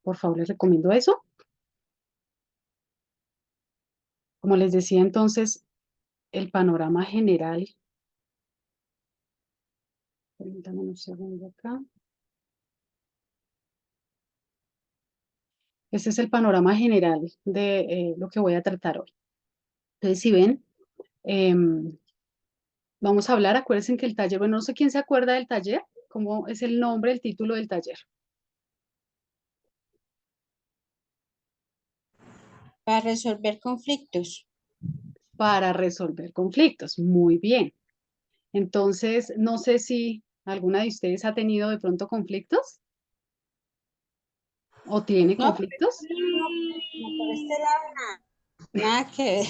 Por favor, les recomiendo eso. Como les decía entonces, el panorama general. Permítanme un segundo acá. Este es el panorama general de lo que voy a tratar hoy. Entonces, si ven, em, vamos a hablar, acuérdense que el taller, bueno, no sé quién se acuerda del taller, cómo es el nombre, el título del taller. Para resolver conflictos. Para resolver conflictos. Muy bien. Entonces, no sé si alguna de ustedes ha tenido de pronto conflictos o tiene No, conflictos. no, por este lado nada que ver.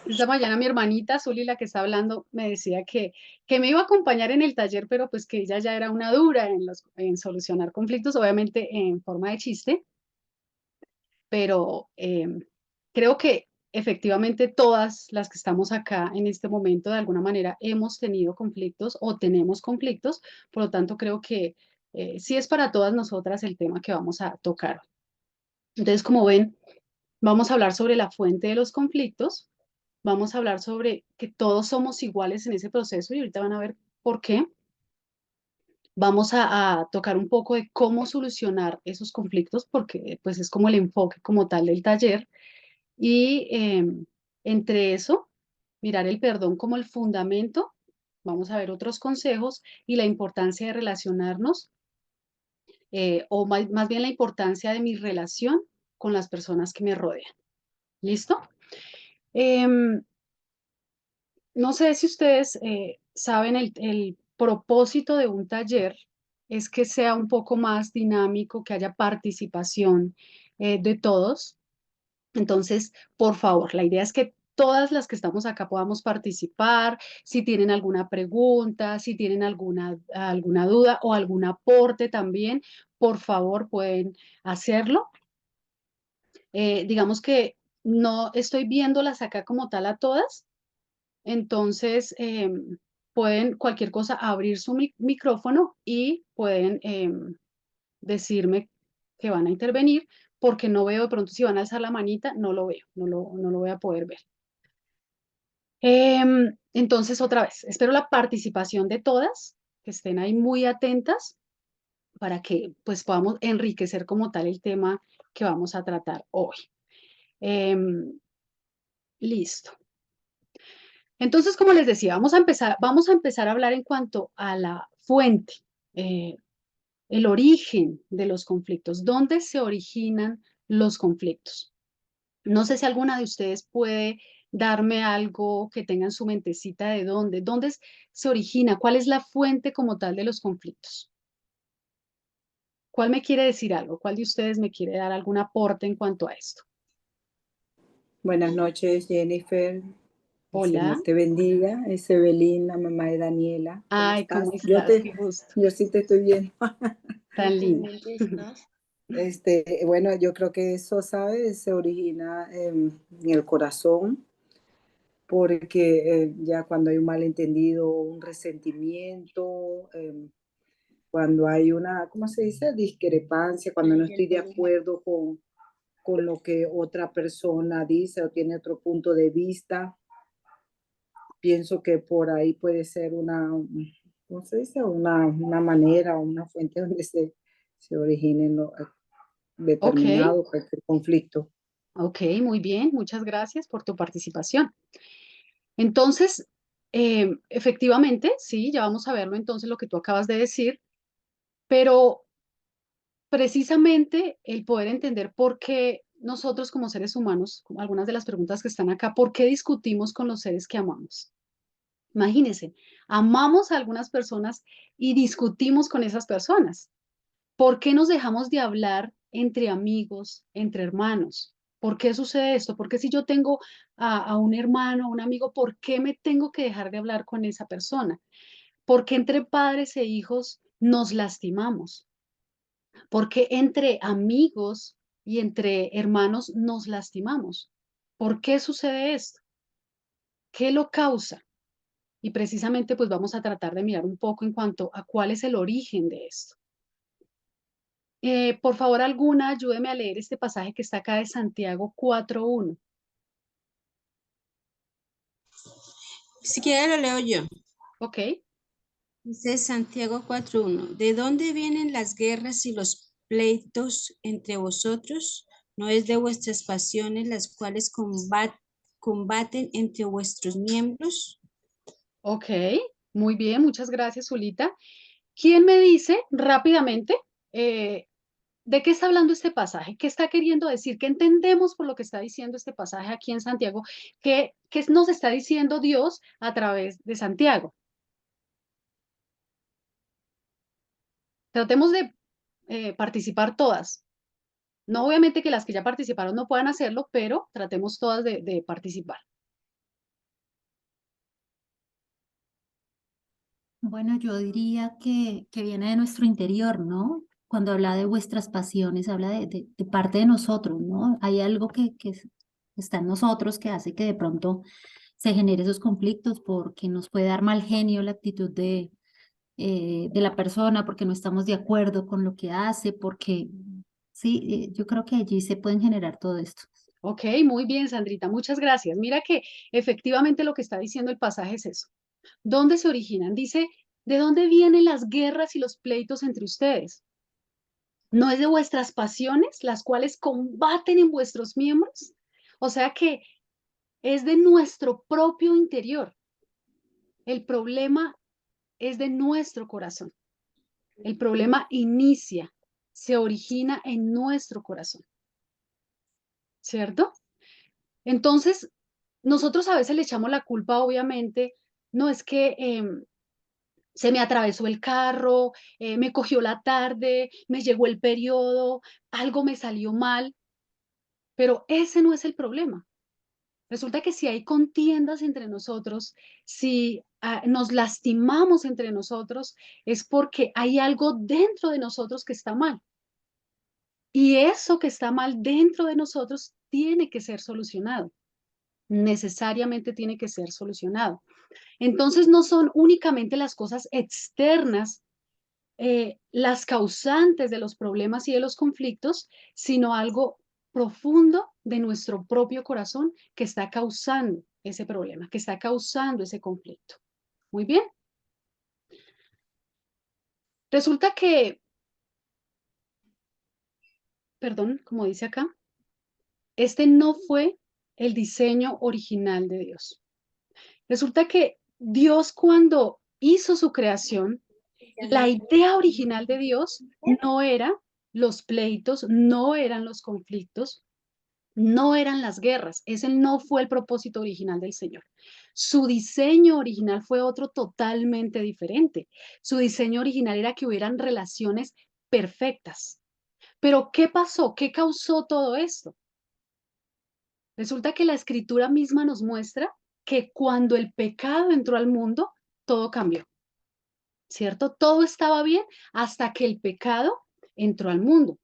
Esta mañana mi hermanita Zuli, la que está hablando, me decía que me iba a acompañar en el taller, pero pues que ella ya era una dura en solucionar conflictos, obviamente en forma de chiste, pero creo que efectivamente todas las que estamos acá en este momento de alguna manera hemos tenido conflictos o tenemos conflictos, por lo tanto creo que sí es para todas nosotras el tema que vamos a tocar. Entonces, como ven, vamos a hablar sobre la fuente de los conflictos, vamos a hablar sobre que todos somos iguales en ese proceso y ahorita van a ver por qué. Vamos a tocar un poco de cómo solucionar esos conflictos porque pues es como el enfoque como tal del taller y entre eso, mirar el perdón como el fundamento. Vamos a ver otros consejos y la importancia de relacionarnos o más bien la importancia de mi relación con las personas que me rodean. ¿Listo? Em, no sé si ustedes saben el propósito de un taller es que sea un poco más dinámico, que haya participación de todos. Entonces, por favor, la idea es que todas las que estamos acá podamos participar. Si tienen alguna pregunta, si tienen alguna duda o algún aporte también, por favor pueden hacerlo. Digamos que no estoy viéndolas acá como tal a todas, entonces, pueden cualquier cosa abrir su micrófono y pueden decirme que van a intervenir, porque no veo de pronto si van a alzar la manita, no lo veo, no lo voy a poder ver. Entonces, otra vez, espero la participación de todas, que estén ahí muy atentas para que pues podamos enriquecer como tal el tema que vamos a tratar hoy. Em, listo. Entonces, como les decía, vamos a empezar a hablar en cuanto a la fuente, eh, el origen de los conflictos, dónde se originan los conflictos. No sé si alguna de ustedes puede darme algo que tenga en su mentecita de dónde se origina, cuál es la fuente como tal de los conflictos. ¿Cuál me quiere decir algo? ¿Cuál de ustedes me quiere dar algún aporte en cuanto a esto? Buenas noches, Jennifer. El Hola. Señor te bendiga. Es Evelyn, la mamá de Daniela. ¿Cómo Ay, ¿cómo estás? Yo estás? te, Qué gusto. yo sí te estoy viendo. Tan linda. Bueno, yo creo que eso, ¿sabes? Se origina en el corazón, porque ya cuando hay un malentendido, un resentimiento, cuando hay una, ¿cómo se dice? Discrepancia, cuando no estoy de acuerdo con lo que otra persona dice o tiene otro punto de vista. Pienso que por ahí puede ser una, ¿cómo se dice? Una manera, una fuente donde se origine Ok, determinado cualquier conflicto. ok, muy bien. Muchas gracias por tu participación. Entonces, efectivamente, sí, ya vamos a verlo entonces lo que tú acabas de decir, pero precisamente el poder entender por qué nosotros como seres humanos, como algunas de las preguntas que están acá, ¿por qué discutimos con los seres que amamos? Imagínense, amamos a algunas personas y discutimos con esas personas. ¿Por qué nos dejamos de hablar entre amigos, entre hermanos? ¿Por qué sucede esto? ¿Por qué si yo tengo a un hermano, a un amigo, por qué me tengo que dejar de hablar con esa persona? ¿Por qué entre padres e hijos nos lastimamos? ¿Por qué entre amigos y entre hermanos nos lastimamos? ¿Por qué sucede esto? ¿Qué lo causa? Y precisamente pues vamos a tratar de mirar un poco en cuanto a cuál es el origen de esto. Por favor, alguna, ayúdeme a leer este pasaje que está acá de Santiago 4:1. Si quiere lo leo yo. ¿Ok? Dice Santiago 4:1. ¿De dónde vienen las guerras y los pleitos entre vosotros? ¿No es de vuestras pasiones las cuales combaten entre vuestros miembros? Ok, muy bien, muchas gracias, Zulita. ¿Quién me dice rápidamente eh, de qué está hablando este pasaje? ¿Qué está queriendo decir? ¿Qué entendemos por lo que está diciendo este pasaje aquí en Santiago? ¿Qué nos está diciendo Dios a través de Santiago? Tratemos de participar todas. No obviamente que las que ya participaron no puedan hacerlo, pero tratemos todas de participar. Bueno, yo diría que viene de nuestro interior, ¿no? Cuando habla de vuestras pasiones, habla de parte de nosotros, ¿no? Hay algo que está en nosotros que hace que de pronto se genere esos conflictos porque nos puede dar mal genio la actitud de la persona, porque no estamos de acuerdo con lo que hace, porque sí, yo creo que allí se pueden generar todo esto. Ok, muy bien, Sandrita, muchas gracias. Mira que efectivamente lo que está diciendo el pasaje es eso. ¿Dónde se originan? Dice, ¿de dónde vienen las guerras y los pleitos entre ustedes? ¿No es de vuestras pasiones, las cuales combaten en vuestros miembros? O sea que es de nuestro propio interior. El problema es de nuestro corazón. El problema inicia, se origina en nuestro corazón, ¿cierto? Entonces, nosotros a veces le echamos la culpa, obviamente, no es que se me atravesó el carro, me cogió la tarde, me llegó el periodo, algo me salió mal, pero ese no es el problema. Resulta que si hay contiendas entre nosotros, si nos lastimamos entre nosotros, es porque hay algo dentro de nosotros que está mal. Y eso que está mal dentro de nosotros tiene que ser solucionado. Necesariamente tiene que ser solucionado. Entonces no son únicamente las cosas externas las causantes de los problemas y de los conflictos, sino algo profundo de nuestro propio corazón que está causando ese problema, que está causando ese conflicto. Muy bien. Resulta que, perdón, como dice acá, este no fue el diseño original de Dios. Resulta que Dios cuando hizo su creación, la idea original de Dios no era los pleitos, no eran los conflictos, no eran las guerras. Ese no fue el propósito original del Señor. Su diseño original fue otro totalmente diferente. Su diseño original era que hubieran relaciones perfectas. Pero ¿qué pasó? ¿Qué causó todo esto? Resulta que la escritura misma nos muestra que cuando el pecado entró al mundo, todo cambió, ¿cierto? Todo estaba bien hasta que el pecado entró al mundo.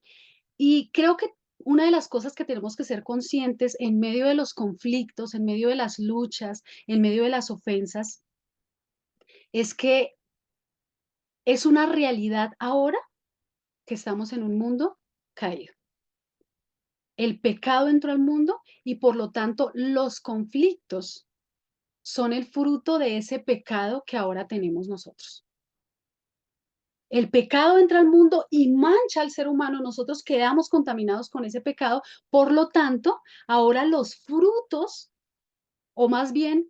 Y creo que una de las cosas que tenemos que ser conscientes en medio de los conflictos, en medio de las luchas, en medio de las ofensas, es que es una realidad ahora que estamos en un mundo caído. El pecado entró al mundo y por lo tanto los conflictos son el fruto de ese pecado que ahora tenemos nosotros. El pecado entra al mundo y mancha al ser humano. Nosotros quedamos contaminados con ese pecado. Por lo tanto, ahora los frutos, o más bien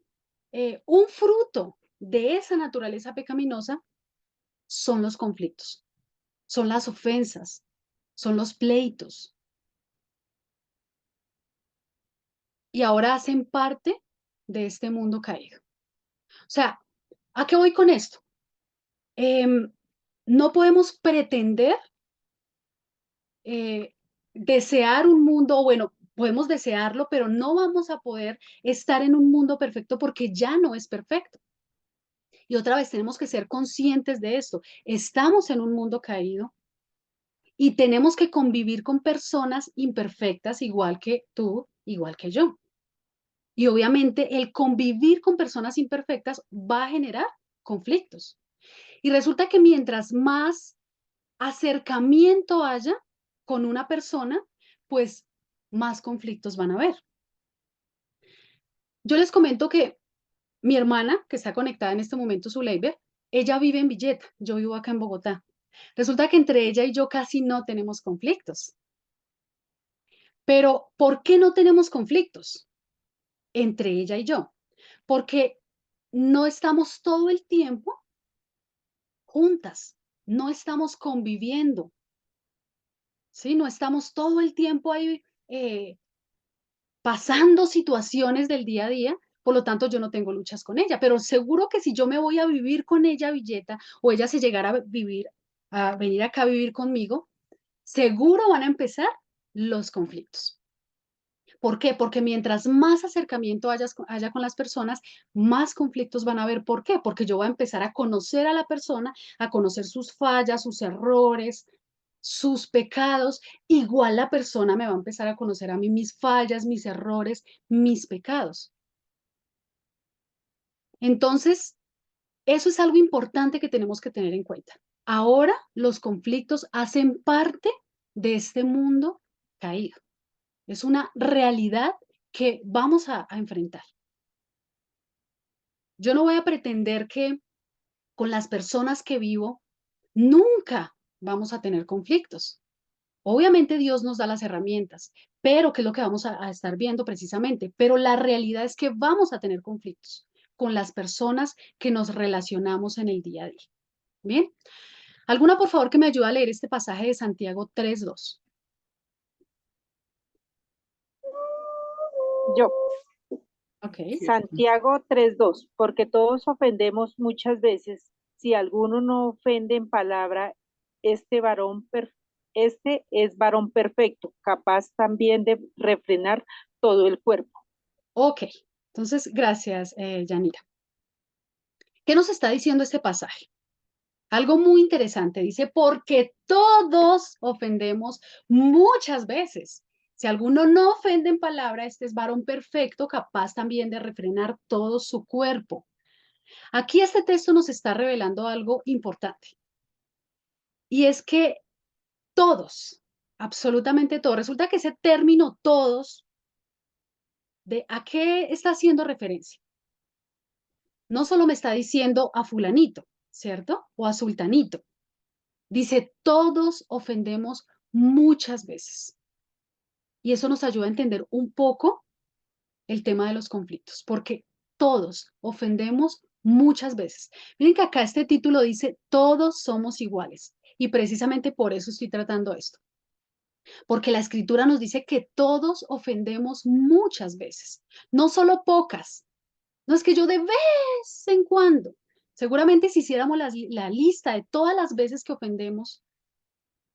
un fruto de esa naturaleza pecaminosa, son los conflictos, son las ofensas, son los pleitos. Y ahora hacen parte de este mundo caído. O sea, ¿a qué voy con esto? No podemos pretender desear un mundo, bueno, podemos desearlo, pero no vamos a poder estar en un mundo perfecto porque ya no es perfecto. Y otra vez tenemos que ser conscientes de esto. Estamos en un mundo caído y tenemos que convivir con personas imperfectas igual que tú, igual que yo. Y obviamente el convivir con personas imperfectas va a generar conflictos. Y resulta que mientras más acercamiento haya con una persona, pues más conflictos van a haber. Yo les comento que mi hermana, que está conectada en este momento, Zuleiber, ella vive en Villeta, yo vivo acá en Bogotá. Resulta que entre ella y yo casi no tenemos conflictos. Pero, ¿por qué no tenemos conflictos entre ella y yo? Porque no estamos todo el tiempo juntas, no estamos conviviendo, ¿sí? No estamos todo el tiempo ahí pasando situaciones del día a día, por lo tanto yo no tengo luchas con ella, pero seguro que si yo me voy a vivir con ella a Villeta o ella se llegara a vivir, a venir acá a vivir conmigo, seguro van a empezar los conflictos. ¿Por qué? Porque mientras más acercamiento haya con las personas, más conflictos van a haber. ¿Por qué? Porque yo voy a empezar a conocer a la persona, a conocer sus fallas, sus errores, sus pecados. Igual la persona me va a empezar a conocer a mí mis fallas, mis errores, mis pecados. Entonces, eso es algo importante que tenemos que tener en cuenta. Ahora los conflictos hacen parte de este mundo caído. Es una realidad que vamos a enfrentar. Yo no voy a pretender que con las personas que vivo nunca vamos a tener conflictos. Obviamente Dios nos da las herramientas, pero ¿qué es lo que vamos a estar viendo precisamente? Pero la realidad es que vamos a tener conflictos con las personas que nos relacionamos en el día a día. Bien, ¿alguna por favor que me ayude a leer este pasaje de Santiago 3:2? Yo, Ok, Santiago 3:2, porque todos ofendemos muchas veces. Si alguno no ofende en palabra, este este es varón perfecto, capaz también de refrenar todo el cuerpo. ok. Entonces, gracias, Yanira. ¿Qué nos está diciendo este pasaje? Algo muy interesante, dice, porque todos ofendemos muchas veces. Si alguno no ofende en palabra, este es varón perfecto, capaz también de refrenar todo su cuerpo. Aquí este texto nos está revelando algo importante. Y es que todos, absolutamente todos, resulta que ese término todos, ¿de a qué está haciendo referencia? No solo me está diciendo a fulanito, ¿cierto? O a sultanito. Dice, todos ofendemos muchas veces. Y eso nos ayuda a entender un poco el tema de los conflictos, porque todos ofendemos muchas veces. Miren que acá este título dice, todos somos iguales. Y precisamente por eso estoy tratando esto. Porque la escritura nos dice que todos ofendemos muchas veces, no solo pocas. No es que yo de vez en cuando. Seguramente si hiciéramos la lista de todas las veces que ofendemos,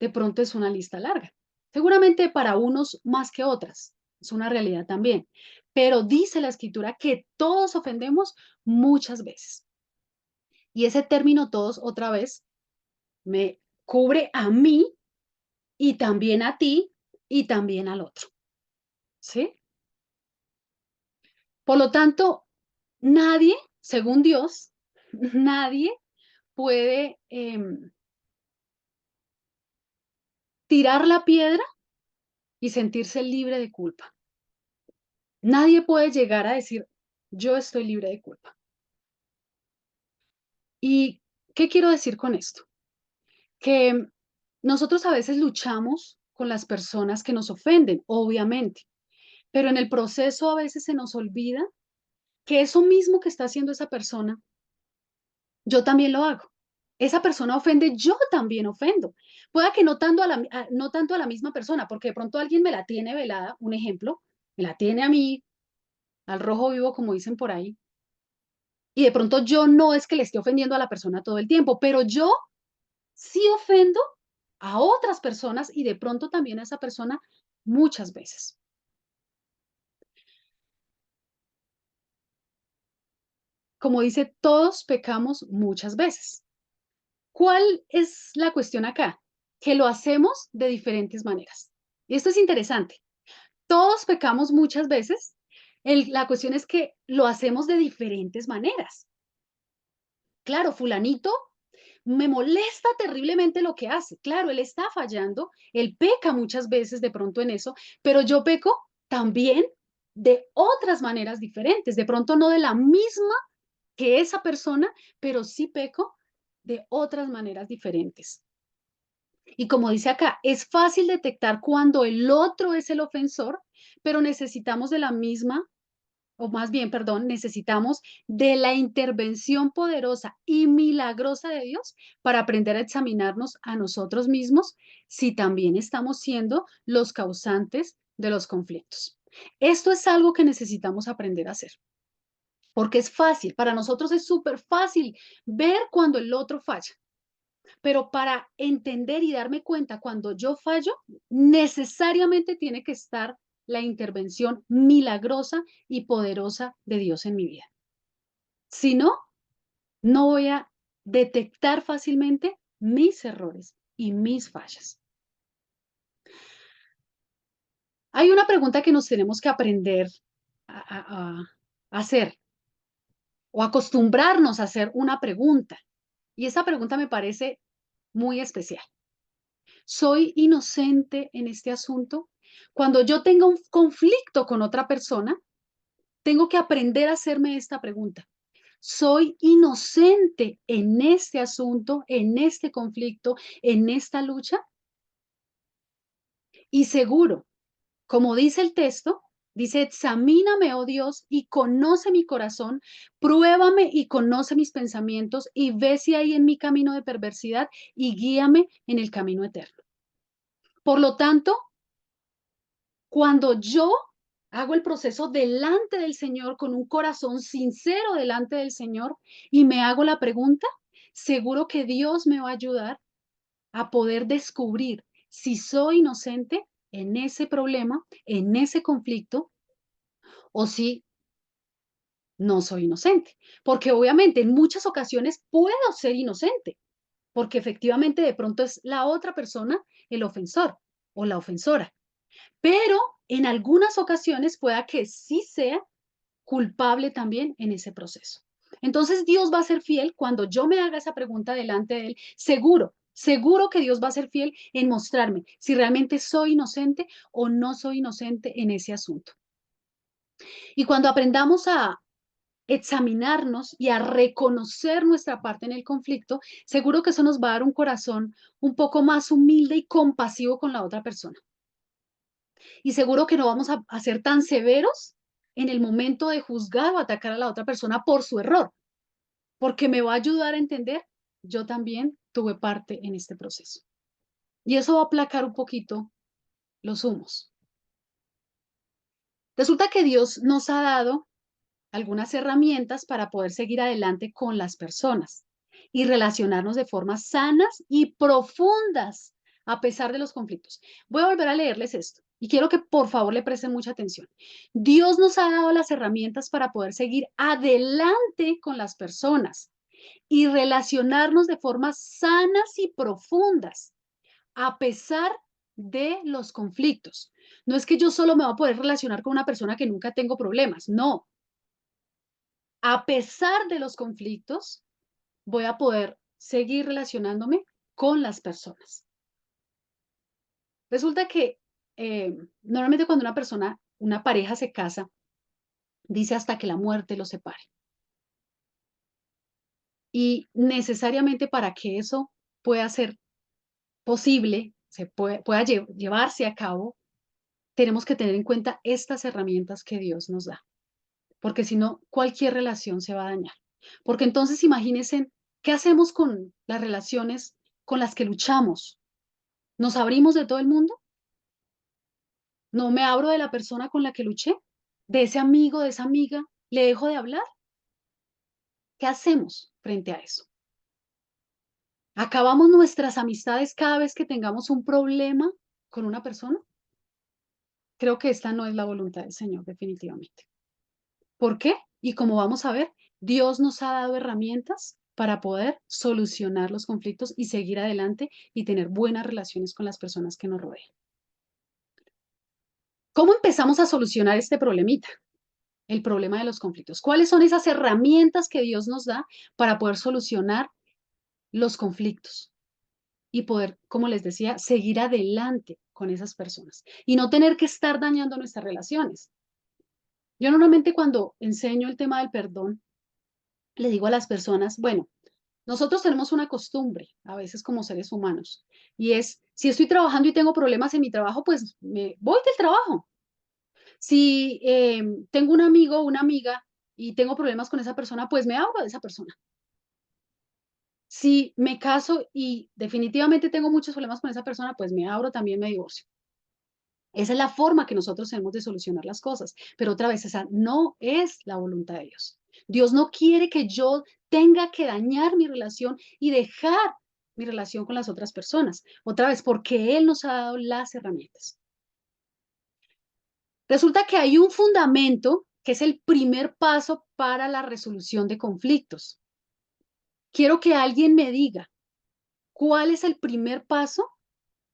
de pronto es una lista larga. Seguramente para unos más que otras, es una realidad también. Pero dice la escritura que todos ofendemos muchas veces. Y ese término todos, otra vez, me cubre a mí y también a ti y también al otro. ¿Sí? Por lo tanto, nadie, según Dios, nadie puede tirar la piedra y sentirse libre de culpa. Nadie puede llegar a decir, yo estoy libre de culpa. ¿Y qué quiero decir con esto? Que nosotros a veces luchamos con las personas que nos ofenden, obviamente, pero en el proceso a veces se nos olvida que eso mismo que está haciendo esa persona, yo también lo hago. Esa persona ofende, yo también ofendo. Pueda que no tanto no tanto a la misma persona, porque de pronto alguien me la tiene velada, un ejemplo, me la tiene a mí, al rojo vivo, como dicen por ahí, y de pronto yo no es que le esté ofendiendo a la persona todo el tiempo, pero yo sí ofendo a otras personas y de pronto también a esa persona muchas veces. Como dice, todos pecamos muchas veces. ¿Cuál es la cuestión acá? Que lo hacemos de diferentes maneras. Y esto es interesante. Todos pecamos muchas veces. La cuestión es que lo hacemos de diferentes maneras. Claro, fulanito me molesta terriblemente lo que hace. Claro, él está fallando, él peca muchas veces de pronto en eso, pero yo peco también de otras maneras diferentes, de pronto no de la misma que esa persona, pero sí peco de otras maneras diferentes. Y como dice acá, es fácil detectar cuando el otro es el ofensor, pero necesitamos de la misma, o más bien, perdón, necesitamos de la intervención poderosa y milagrosa de Dios para aprender a examinarnos a nosotros mismos si también estamos siendo los causantes de los conflictos. Esto es algo que necesitamos aprender a hacer, porque es fácil, para nosotros es súper fácil ver cuando el otro falla. Pero para entender y darme cuenta cuando yo fallo, necesariamente tiene que estar la intervención milagrosa y poderosa de Dios en mi vida. Si no, no voy a detectar fácilmente mis errores y mis fallas. Hay una pregunta que nos tenemos que aprender a hacer o acostumbrarnos a hacer una pregunta. Y esa pregunta me parece muy especial. ¿Soy inocente en este asunto? Cuando yo tenga un conflicto con otra persona, tengo que aprender a hacerme esta pregunta. ¿Soy inocente en este asunto, en este conflicto, en esta lucha? Y seguro, como dice el texto, dice, examíname, oh Dios, y conoce mi corazón, pruébame y conoce mis pensamientos, y ve si hay en mi camino de perversidad, y guíame en el camino eterno. Por lo tanto, cuando yo hago el proceso delante del Señor con un corazón sincero delante del Señor y me hago la pregunta, seguro que Dios me va a ayudar a poder descubrir si soy inocente en ese problema, en ese conflicto, o si no soy inocente. Porque obviamente en muchas ocasiones puedo ser inocente, porque efectivamente de pronto es la otra persona el ofensor o la ofensora. Pero en algunas ocasiones pueda que sí sea culpable también en ese proceso. Entonces Dios va a ser fiel cuando yo me haga esa pregunta delante de Él. Seguro, seguro que Dios va a ser fiel en mostrarme si realmente soy inocente o no soy inocente en ese asunto. Y cuando aprendamos a examinarnos y a reconocer nuestra parte en el conflicto, seguro que eso nos va a dar un corazón un poco más humilde y compasivo con la otra persona. Y seguro que no vamos a ser tan severos en el momento de juzgar o atacar a la otra persona por su error, porque me va a ayudar a entender, yo también tuve parte en este proceso. Y eso va a aplacar un poquito los humos. Resulta que Dios nos ha dado algunas herramientas para poder seguir adelante con las personas y relacionarnos de formas sanas y profundas a pesar de los conflictos. Voy a volver a leerles esto y quiero que por favor le presten mucha atención. Dios nos ha dado las herramientas para poder seguir adelante con las personas y relacionarnos de formas sanas y profundas a pesar de los conflictos. No es que yo solo me voy a poder relacionar con una persona que nunca tengo problemas, no. A pesar de los conflictos, voy a poder seguir relacionándome con las personas. Resulta que normalmente cuando una pareja se casa, dice hasta que la muerte los separe. Y necesariamente para que eso pueda ser posible, pueda llevarse a cabo, tenemos que tener en cuenta estas herramientas que Dios nos da. Porque si no, cualquier relación se va a dañar. Porque entonces imagínense, ¿qué hacemos con las relaciones con las que luchamos? ¿Nos abrimos de todo el mundo? ¿No me abro de la persona con la que luché? ¿De ese amigo, de esa amiga? ¿Le dejo de hablar? ¿Qué hacemos frente a eso? ¿Acabamos nuestras amistades cada vez que tengamos un problema con una persona? Creo que esta no es la voluntad del Señor, definitivamente. ¿Por qué? Y como vamos a ver, Dios nos ha dado herramientas para poder solucionar los conflictos y seguir adelante y tener buenas relaciones con las personas que nos rodean. ¿Cómo empezamos a solucionar este problemita? El problema de los conflictos. ¿Cuáles son esas herramientas que Dios nos da para poder solucionar los conflictos y poder, como les decía, seguir adelante con esas personas y no tener que estar dañando nuestras relaciones. Yo normalmente cuando enseño el tema del perdón, le digo a las personas, bueno, nosotros tenemos una costumbre, a veces como seres humanos, y es, si estoy trabajando y tengo problemas en mi trabajo, pues me voy del trabajo. Si tengo un amigo o una amiga y tengo problemas con esa persona, pues me abro de esa persona. Si me caso y definitivamente tengo muchos problemas con esa persona, pues me abro, también me divorcio. Esa es la forma que nosotros tenemos de solucionar las cosas. Pero otra vez, esa no es la voluntad de Dios. Dios no quiere que yo tenga que dañar mi relación y dejar mi relación con las otras personas. Otra vez, porque Él nos ha dado las herramientas. Resulta que hay un fundamento que es el primer paso para la resolución de conflictos. Quiero que alguien me diga cuál es el primer paso,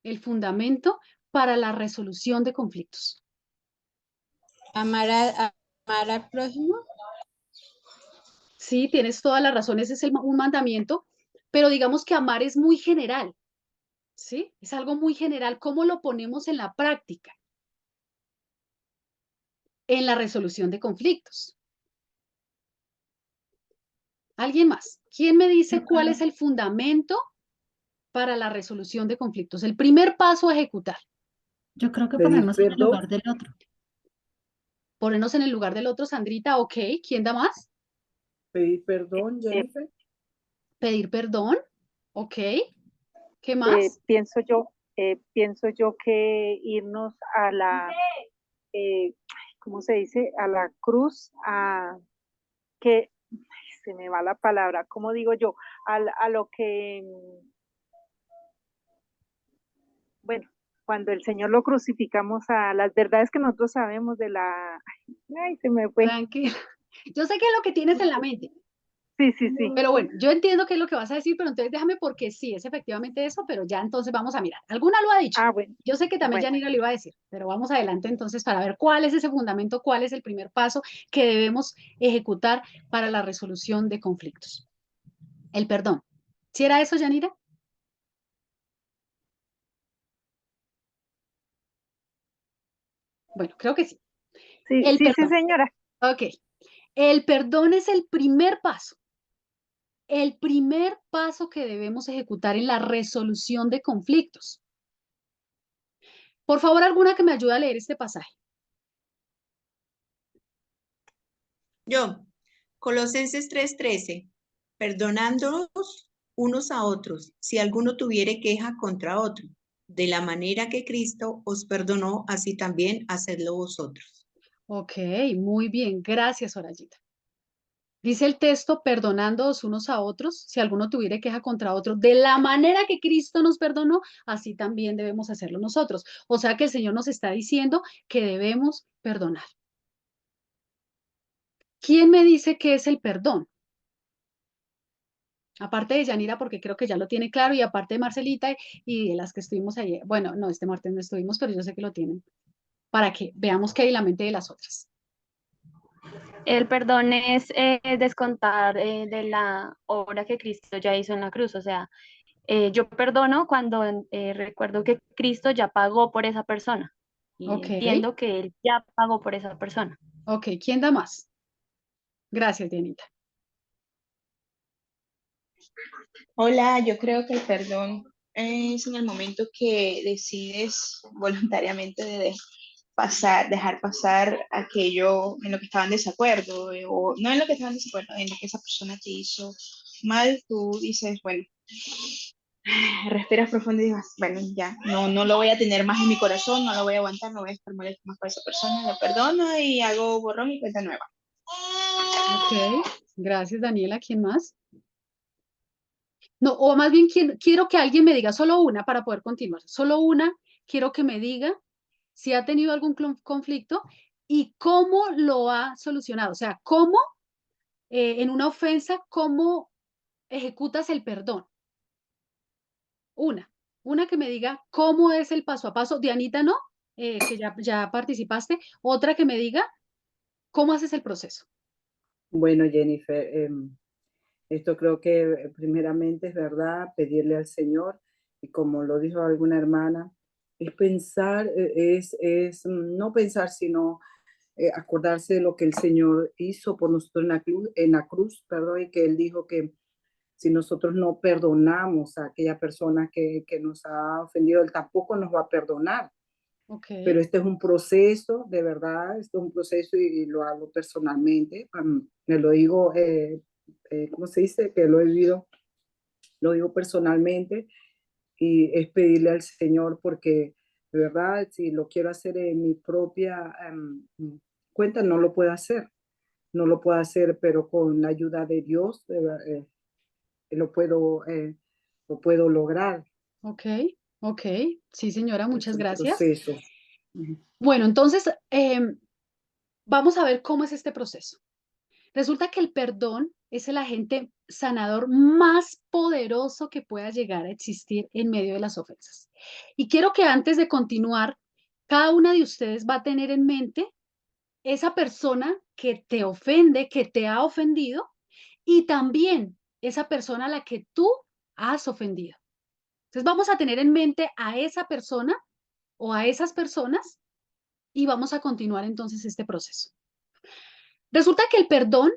el fundamento para la resolución de conflictos. Amar al prójimo. Sí, tienes toda la razón, ese es un mandamiento, pero digamos que amar es muy general, ¿sí? Es algo muy general. ¿Cómo lo ponemos en la práctica? En la resolución de conflictos. ¿Alguien más? ¿Quién me dice cuál es el fundamento para la resolución de conflictos? El primer paso a ejecutar. Yo creo que Pedir ponernos en el perdón. lugar del otro. Ponernos en el lugar del otro, Sandrita, ok. ¿Quién da más? Pedir perdón, Jennifer. Pedir perdón, ok. ¿Qué más? Pienso yo que irnos a la, ¿cómo se dice? A la cruz, que se me va la palabra, ¿cómo digo yo? A lo que, bueno, cuando el Señor lo crucificamos, a las verdades que nosotros sabemos de la, ay, se me fue. Tranquila. Yo sé qué es lo que tienes en la mente, Sí, sí, sí. pero bueno, yo entiendo qué es lo que vas a decir, pero entonces déjame porque sí, es efectivamente eso, pero ya entonces vamos a mirar. Alguna lo ha dicho. Bueno, Yo sé que también bueno. Yanira lo iba a decir, pero vamos adelante entonces para ver cuál es ese fundamento, cuál es el primer paso que debemos ejecutar para la resolución de conflictos. El perdón. ¿Sí era eso, Yanira? Bueno, creo que sí. Sí, El sí, sí, perdón. señora. Ok. El perdón es el primer paso. El primer paso que debemos ejecutar en la resolución de conflictos. Por favor, alguna que me ayude a leer este pasaje. Yo, Colosenses 3:13, perdonándonos unos a otros, si alguno tuviere queja contra otro, de la manera que Cristo os perdonó, así también hacedlo vosotros. Ok, muy bien. Gracias, Orayita. Dice el texto, perdonándoos unos a otros, si alguno tuviere queja contra otro, de la manera que Cristo nos perdonó, así también debemos hacerlo nosotros. O sea que el Señor nos está diciendo que debemos perdonar. ¿Quién me dice qué es el perdón? Aparte de Yanira, porque creo que ya lo tiene claro, y aparte de Marcelita y de las que estuvimos ayer. Bueno, no, este martes no estuvimos, pero yo sé que lo tienen. Para que veamos qué hay en la mente de las otras. El perdón es descontar de la obra que Cristo ya hizo en la cruz. O sea, yo perdono cuando recuerdo que Cristo ya pagó por esa persona y Ok, entiendo que Él ya pagó por esa persona. ok. ¿Quién da más? Gracias, Dianita. Hola, yo creo que el perdón es en el momento que decides voluntariamente dejar pasar aquello en lo que estaban en desacuerdo, o no en lo que estaban en desacuerdo, en lo que esa persona te hizo mal, tú dices, bueno, respiras profundo y dices, bueno, ya, no lo voy a tener más en mi corazón, no lo voy a aguantar, no voy a estar molesto más con esa persona, lo perdono y hago borrón y cuenta nueva. Ok, gracias, Daniela. ¿Quién más? No, o más bien quiero que alguien me diga solo una para poder continuar. Solo una, quiero que me diga si ha tenido algún conflicto y cómo lo ha solucionado. O sea, cómo en una ofensa, cómo ejecutas el perdón. Una que me diga cómo es el paso a paso. Dianita, ¿no? Que ya participaste. Otra que me diga cómo haces el proceso. Bueno, Jennifer, Esto creo que primeramente es verdad, pedirle al Señor, y como lo dijo alguna hermana, es pensar, no pensar, sino acordarse de lo que el Señor hizo por nosotros en la cruz, perdón, y que Él dijo que si nosotros no perdonamos a aquella persona que nos ha ofendido, Él tampoco nos va a perdonar. Ok, Pero este es un proceso, de verdad, esto es un proceso y lo hago personalmente. Me lo digo, ¿cómo se dice? Que lo he vivido, lo digo personalmente y es pedirle al Señor porque de verdad, si lo quiero hacer en mi propia cuenta, no lo puedo hacer. No lo puedo hacer, pero con la ayuda de Dios lo puedo lograr. ok, ok. Sí, señora, Es muchas un gracias. proceso. Ujú. Bueno, entonces, vamos a ver cómo es este proceso. Resulta que el perdón es el agente sanador más poderoso que pueda llegar a existir en medio de las ofensas. Y quiero que antes de continuar, cada una de ustedes va a tener en mente esa persona que te ofende, que te ha ofendido, y también esa persona a la que tú has ofendido. Entonces vamos a tener en mente a esa persona o a esas personas y vamos a continuar entonces este proceso. Resulta que el perdón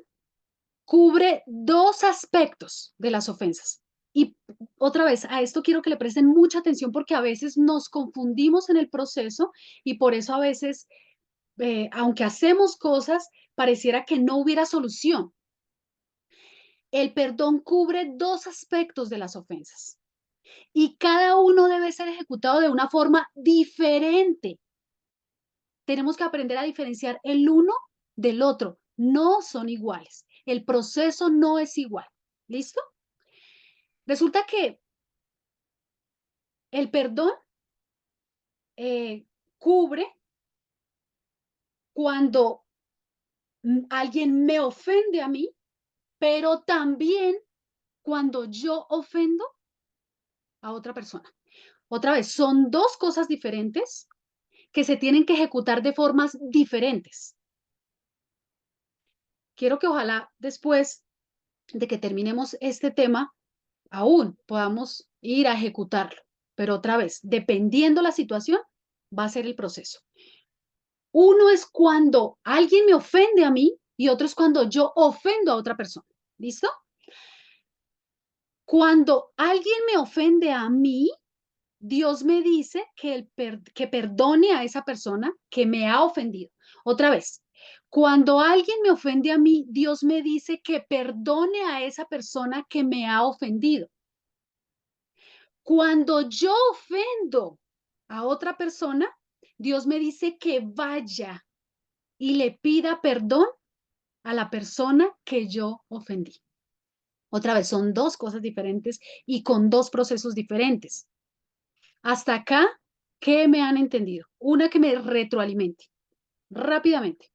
cubre dos aspectos de las ofensas. Y otra vez, a esto quiero que le presten mucha atención porque a veces nos confundimos en el proceso y por eso a veces, aunque hacemos cosas, pareciera que no hubiera solución. El perdón cubre dos aspectos de las ofensas y cada uno debe ser ejecutado de una forma diferente. Tenemos que aprender a diferenciar el uno del otro. No son iguales. El proceso no es igual. ¿Listo? Resulta que el perdón cubre cuando alguien me ofende a mí, pero también cuando yo ofendo a otra persona. Otra vez, son dos cosas diferentes que se tienen que ejecutar de formas diferentes. Quiero que ojalá después de que terminemos este tema, aún podamos ir a ejecutarlo. Pero otra vez, dependiendo la situación, va a ser el proceso. Uno es cuando alguien me ofende a mí y otro es cuando yo ofendo a otra persona. ¿Listo? Cuando alguien me ofende a mí, Dios me dice que perdone a esa persona que me ha ofendido. Otra vez, cuando alguien me ofende a mí, Dios me dice que perdone a esa persona que me ha ofendido. Cuando yo ofendo a otra persona, Dios me dice que vaya y le pida perdón a la persona que yo ofendí. Otra vez, son dos cosas diferentes y con dos procesos diferentes. Hasta acá, ¿qué me han entendido? Una que me retroalimente rápidamente.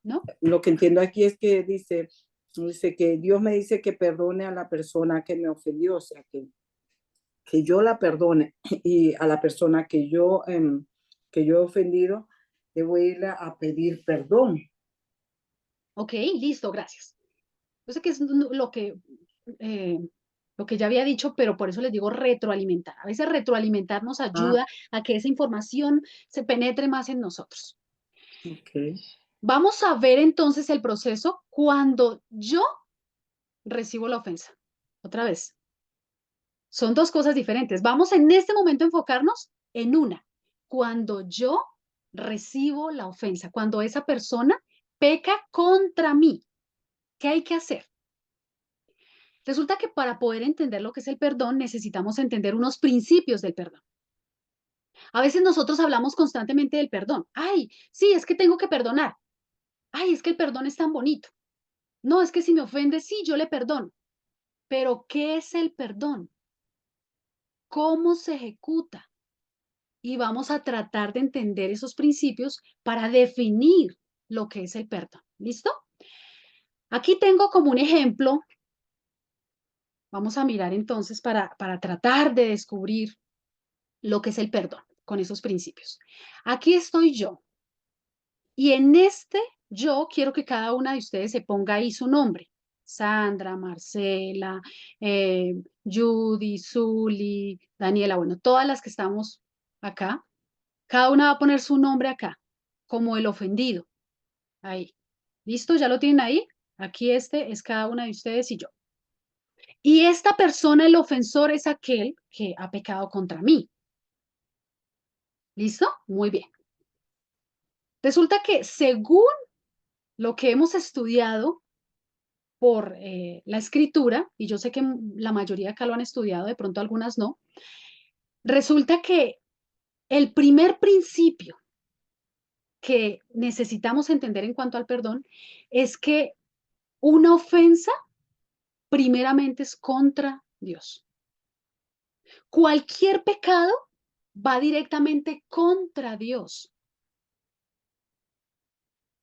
¿No? Lo que entiendo aquí es que dice que Dios me dice que perdone a la persona que me ofendió, o sea, que yo la perdone y a la persona que yo he ofendido, debo ir a pedir perdón. Ok, listo, gracias. Yo sé que es eh, lo que ya había dicho, pero por eso les digo retroalimentar. A veces retroalimentar nos Ah, ayuda a que esa información se penetre más en nosotros. ok. Vamos a ver entonces el proceso cuando yo recibo la ofensa. Otra vez, son dos cosas diferentes. Vamos en este momento a enfocarnos en una. Cuando yo recibo la ofensa, cuando esa persona peca contra mí, ¿qué hay que hacer? Resulta que para poder entender lo que es el perdón, necesitamos entender unos principios del perdón. A veces nosotros hablamos constantemente del perdón. Ay, sí, es que tengo que perdonar. Ay, es que el perdón es tan bonito. No, es que si me ofende, sí, yo le perdono. Pero, ¿qué es el perdón? ¿Cómo se ejecuta? Y vamos a tratar de entender esos principios para definir lo que es el perdón. ¿Listo? Aquí tengo como un ejemplo. Vamos a mirar entonces para tratar de descubrir lo que es el perdón. con esos principios. Aquí estoy yo. Y en este yo quiero que cada una de ustedes se ponga ahí su nombre. Sandra, Marcela, Judy, Zuli, Daniela, bueno, todas las que estamos acá. Cada una va a poner su nombre acá, como el ofendido. Ahí. ¿Listo? ¿Ya lo tienen ahí? Aquí este es cada una de ustedes y yo. Y esta persona, el ofensor, es aquel que ha pecado contra mí. ¿Listo? Muy bien. Resulta que según lo que hemos estudiado por la escritura, y yo sé que la mayoría acá lo han estudiado, de pronto algunas no, resulta que el primer principio que necesitamos entender en cuanto al perdón es que una ofensa primeramente es contra Dios. Cualquier pecado va directamente contra Dios.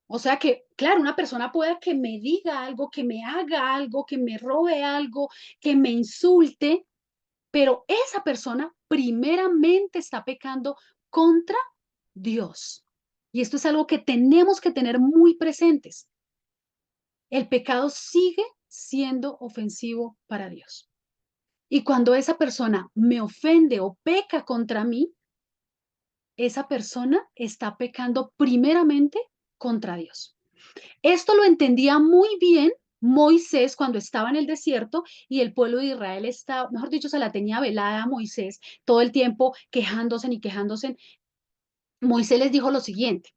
O sea que, claro, una persona puede que me diga algo, que me haga algo, que me robe algo, que me insulte, pero esa persona primeramente está pecando contra Dios. Y esto es algo que tenemos que tener muy presentes. El pecado sigue siendo ofensivo para Dios. Y cuando esa persona me ofende o peca contra mí, esa persona está pecando primeramente contra Dios. Esto lo entendía muy bien Moisés cuando estaba en el desierto y el pueblo de Israel estaba, mejor dicho, se la tenía velada a Moisés todo el tiempo quejándose y quejándose. Moisés les dijo lo siguiente,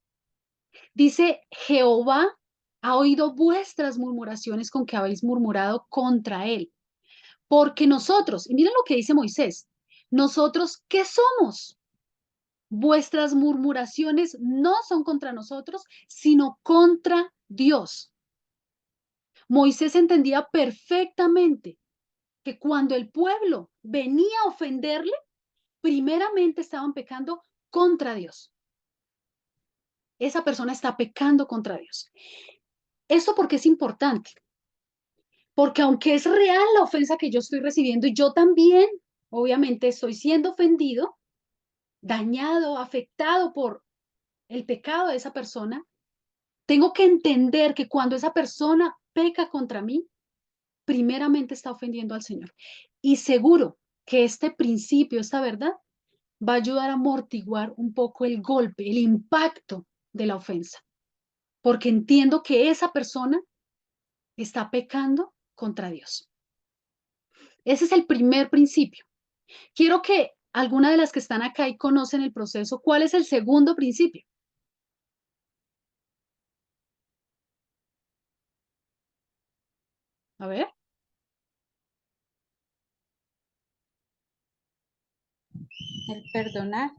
dice, Jehová ha oído vuestras murmuraciones con que habéis murmurado contra él. Porque nosotros, y miren lo que dice Moisés, nosotros, ¿qué somos? Vuestras murmuraciones no son contra nosotros, sino contra Dios. Moisés entendía perfectamente que cuando el pueblo venía a ofenderle, primeramente estaban pecando contra Dios. Esa persona está pecando contra Dios. ¿Esto por qué es importante? Porque aunque es real la ofensa que yo estoy recibiendo y yo también, obviamente, estoy siendo ofendido, dañado, afectado por el pecado de esa persona, tengo que entender que cuando esa persona peca contra mí, primeramente está ofendiendo al Señor. Y seguro que este principio, esta verdad, va a ayudar a amortiguar un poco el golpe, el impacto de la ofensa. Porque entiendo que esa persona está pecando contra Dios. Ese es el primer principio. Quiero que alguna de las que están acá y conocen el proceso, ¿cuál es el segundo principio? A ver. El perdonar.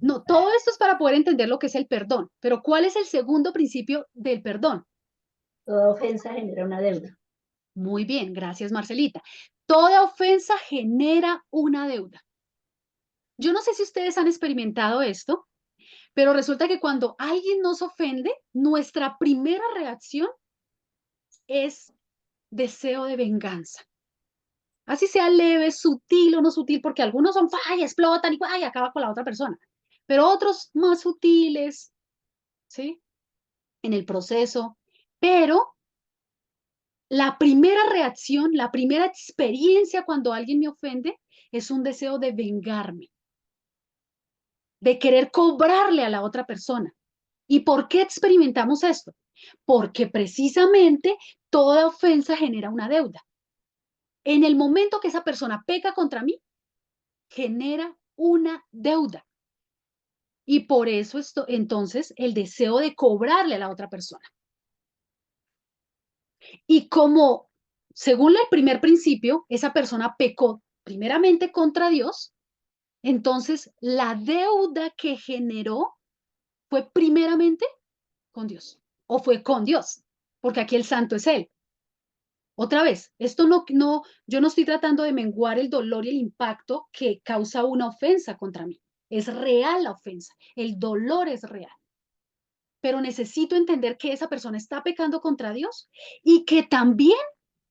No, todo esto es para poder entender lo que es el perdón, pero ¿cuál es el segundo principio del perdón? Toda ofensa genera una deuda. Muy bien, gracias Marcelita. Toda ofensa genera una deuda. Yo no sé si ustedes han experimentado esto, pero resulta que cuando alguien nos ofende, nuestra primera reacción es deseo de venganza. Así sea leve, sutil o no sutil, porque algunos son, ¡ay!, explotan y acaba con la otra persona. Pero otros más sutiles, ¿sí? En el proceso. Pero la primera reacción, la primera experiencia cuando alguien me ofende es un deseo de vengarme, de querer cobrarle a la otra persona. ¿Y por qué experimentamos esto? Porque precisamente toda ofensa genera una deuda. En el momento que esa persona peca contra mí, genera una deuda. Y por eso entonces el deseo de cobrarle a la otra persona. Y como, según el primer principio, esa persona pecó primeramente contra Dios, entonces la deuda que generó fue primeramente con Dios, o fue con Dios, porque aquí el santo es Él. Otra vez, esto yo no estoy tratando de menguar el dolor y el impacto que causa una ofensa contra mí. Es real la ofensa, el dolor es real. Pero necesito entender que esa persona está pecando contra Dios y que también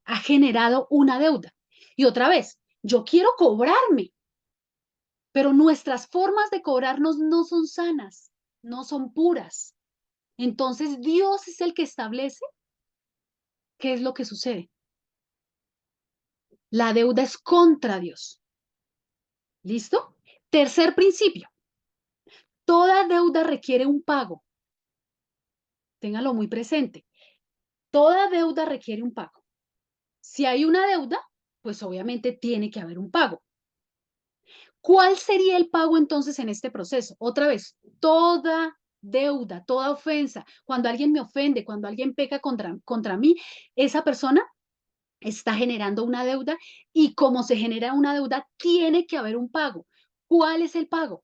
ha generado una deuda. Y otra vez, yo quiero cobrarme, pero nuestras formas de cobrarnos no son sanas, no son puras. Entonces Dios es el que establece qué es lo que sucede. La deuda es contra Dios. ¿Listo? Tercer principio. Toda deuda requiere un pago. Téngalo muy presente. Toda deuda requiere un pago. Si hay una deuda, pues obviamente tiene que haber un pago. ¿Cuál sería el pago entonces en este proceso? Otra vez, toda deuda, toda ofensa, cuando alguien me ofende, cuando alguien peca contra mí, esa persona está generando una deuda y como se genera una deuda, tiene que haber un pago. ¿Cuál es el pago?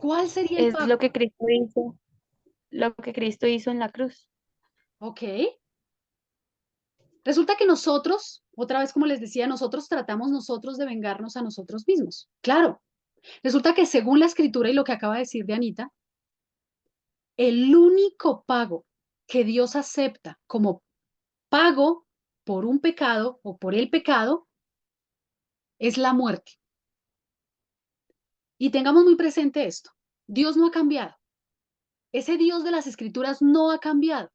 ¿Cuál sería el Es pago? lo que Cristo hizo en la cruz. Ok. Resulta que nosotros, otra vez como les decía, nosotros tratamos nosotros de vengarnos a nosotros mismos. Claro. Resulta que según la escritura y lo que acaba de decir de Anita, el único pago que Dios acepta como pago por un pecado o por el pecado es la muerte. Y tengamos muy presente esto. Dios no ha cambiado. Ese Dios de las escrituras no ha cambiado.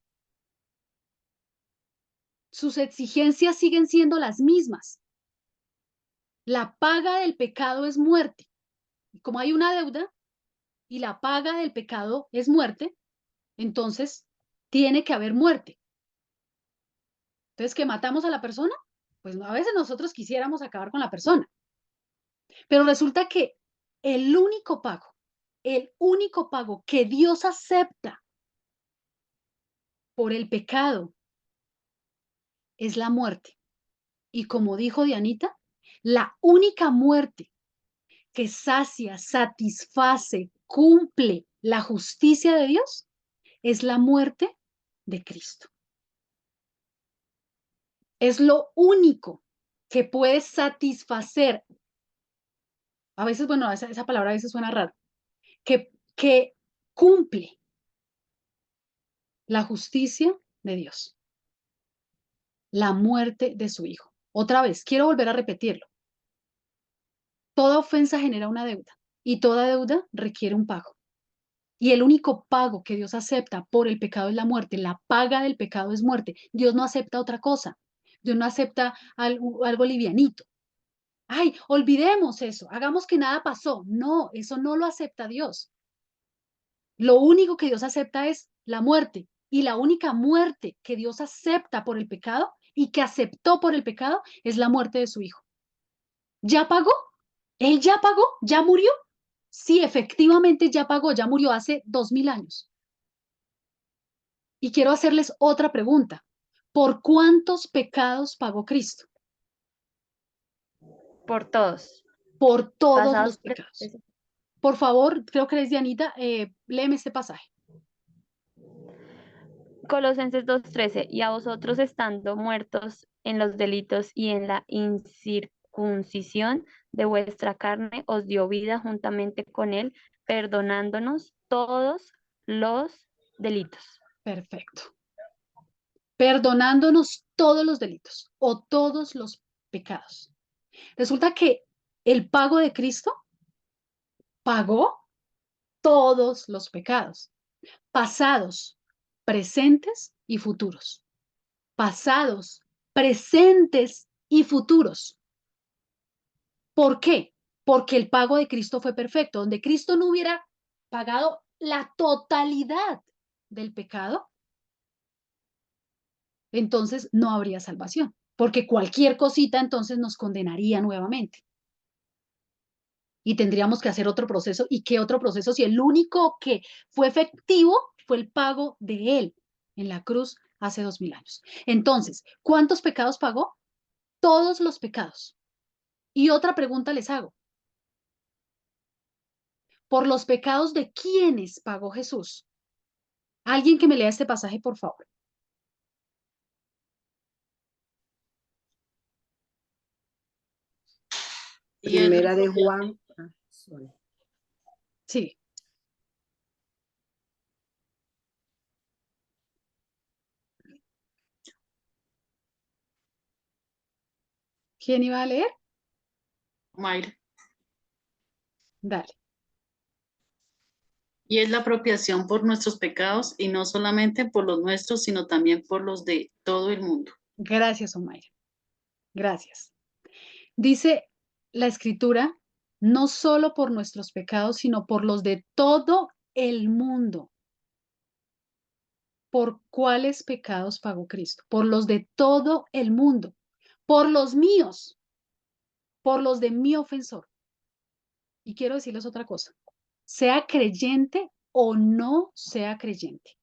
Sus exigencias siguen siendo las mismas. La paga del pecado es muerte. Y como hay una deuda y la paga del pecado es muerte, entonces tiene que haber muerte. Entonces, ¿que matamos a la persona? Pues a veces nosotros quisiéramos acabar con la persona. Pero resulta que el único pago que Dios acepta por el pecado es la muerte. Y como dijo Dianita, la única muerte que sacia, satisface, cumple la justicia de Dios es la muerte de Cristo. Es lo único que puede satisfacer. A veces, bueno, esa palabra a veces suena raro, que cumple la justicia de Dios, la muerte de su Hijo. Otra vez, quiero volver a repetirlo. Toda ofensa genera una deuda y toda deuda requiere un pago. Y el único pago que Dios acepta por el pecado es la muerte. La paga del pecado es muerte. Dios no acepta otra cosa. Dios no acepta algo livianito. Ay, olvidemos eso, hagamos que nada pasó. No, eso no lo acepta Dios. Lo único que Dios acepta es la muerte. Y la única muerte que Dios acepta por el pecado y que aceptó por el pecado es la muerte de su Hijo. ¿Ya pagó? ¿Él ya pagó? ¿Ya murió? Sí, efectivamente ya pagó, ya murió hace 2000 años. Y quiero hacerles otra pregunta. ¿Por cuántos pecados pagó Cristo? Por todos, Por todos pasados, los pecados. Por favor, creo que eres Dianita, léeme este pasaje. Colosenses 2:13, y a vosotros estando muertos en los delitos y en la incircuncisión de vuestra carne, os dio vida juntamente con él, perdonándonos todos los delitos. Perfecto. Perdonándonos todos los delitos o todos los pecados. Resulta que el pago de Cristo pagó todos los pecados, pasados, presentes y futuros. Pasados, presentes y futuros. ¿Por qué? Porque el pago de Cristo fue perfecto. Donde Cristo no hubiera pagado la totalidad del pecado, entonces no habría salvación, porque cualquier cosita entonces nos condenaría nuevamente. Y tendríamos que hacer otro proceso. ¿Y qué otro proceso? Si el único que fue efectivo fue el pago de Él en la cruz hace 2000 años. Entonces, ¿cuántos pecados pagó? Todos los pecados. Y otra pregunta les hago. ¿Por los pecados de quiénes pagó Jesús? Alguien que me lea este pasaje, por favor. Primera de Juan. Sí. ¿Quién iba a leer? Mayra. Dale. Y es la apropiación por nuestros pecados y no solamente por los nuestros, sino también por los de todo el mundo. Gracias, Omaira. Gracias. Dice la escritura, no solo por nuestros pecados, sino por los de todo el mundo. ¿Por cuáles pecados pagó Cristo? Por los de todo el mundo. Por los míos. Por los de mi ofensor. Y quiero decirles otra cosa. Sea creyente o no sea creyente.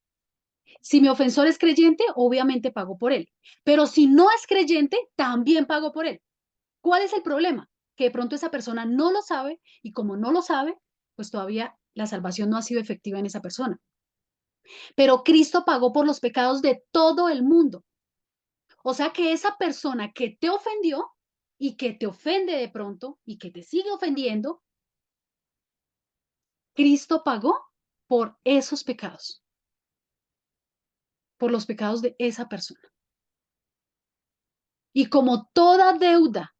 Si mi ofensor es creyente, obviamente pago por él. Pero si no es creyente, también pago por él. ¿Cuál es el problema? Que de pronto esa persona no lo sabe y como no lo sabe, pues todavía la salvación no ha sido efectiva en esa persona. Pero Cristo pagó por los pecados de todo el mundo. O sea que esa persona que te ofendió y que te ofende de pronto y que te sigue ofendiendo, Cristo pagó por esos pecados, por los pecados de esa persona. Y como toda deuda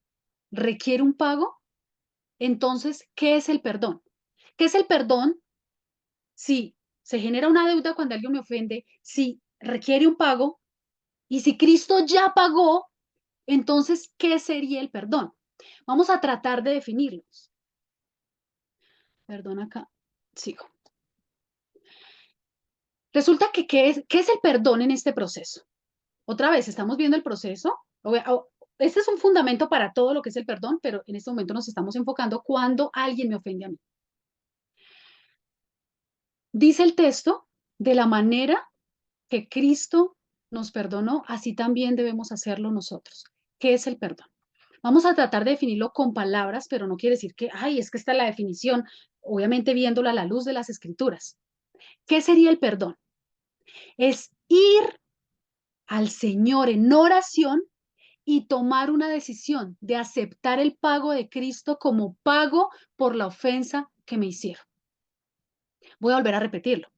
requiere un pago, entonces, ¿qué es el perdón? ¿Qué es el perdón? Si se genera una deuda cuando alguien me ofende, si requiere un pago, y si Cristo ya pagó, entonces, ¿qué sería el perdón? Vamos a tratar de definirlos. Perdón, acá sigo. Resulta que, ¿qué es el perdón en este proceso? Otra vez, estamos viendo el proceso. Este es un fundamento para todo lo que es el perdón, pero en este momento nos estamos enfocando cuando alguien me ofende a mí. Dice el texto, de la manera que Cristo nos perdonó, así también debemos hacerlo nosotros. ¿Qué es el perdón? Vamos a tratar de definirlo con palabras, pero no quiere decir que, ay, es que esta es la definición, obviamente viéndola a la luz de las escrituras. ¿Qué sería el perdón? Es ir al Señor en oración y tomar una decisión de aceptar el pago de Cristo como pago por la ofensa que me hicieron. Voy a volver a repetirlo.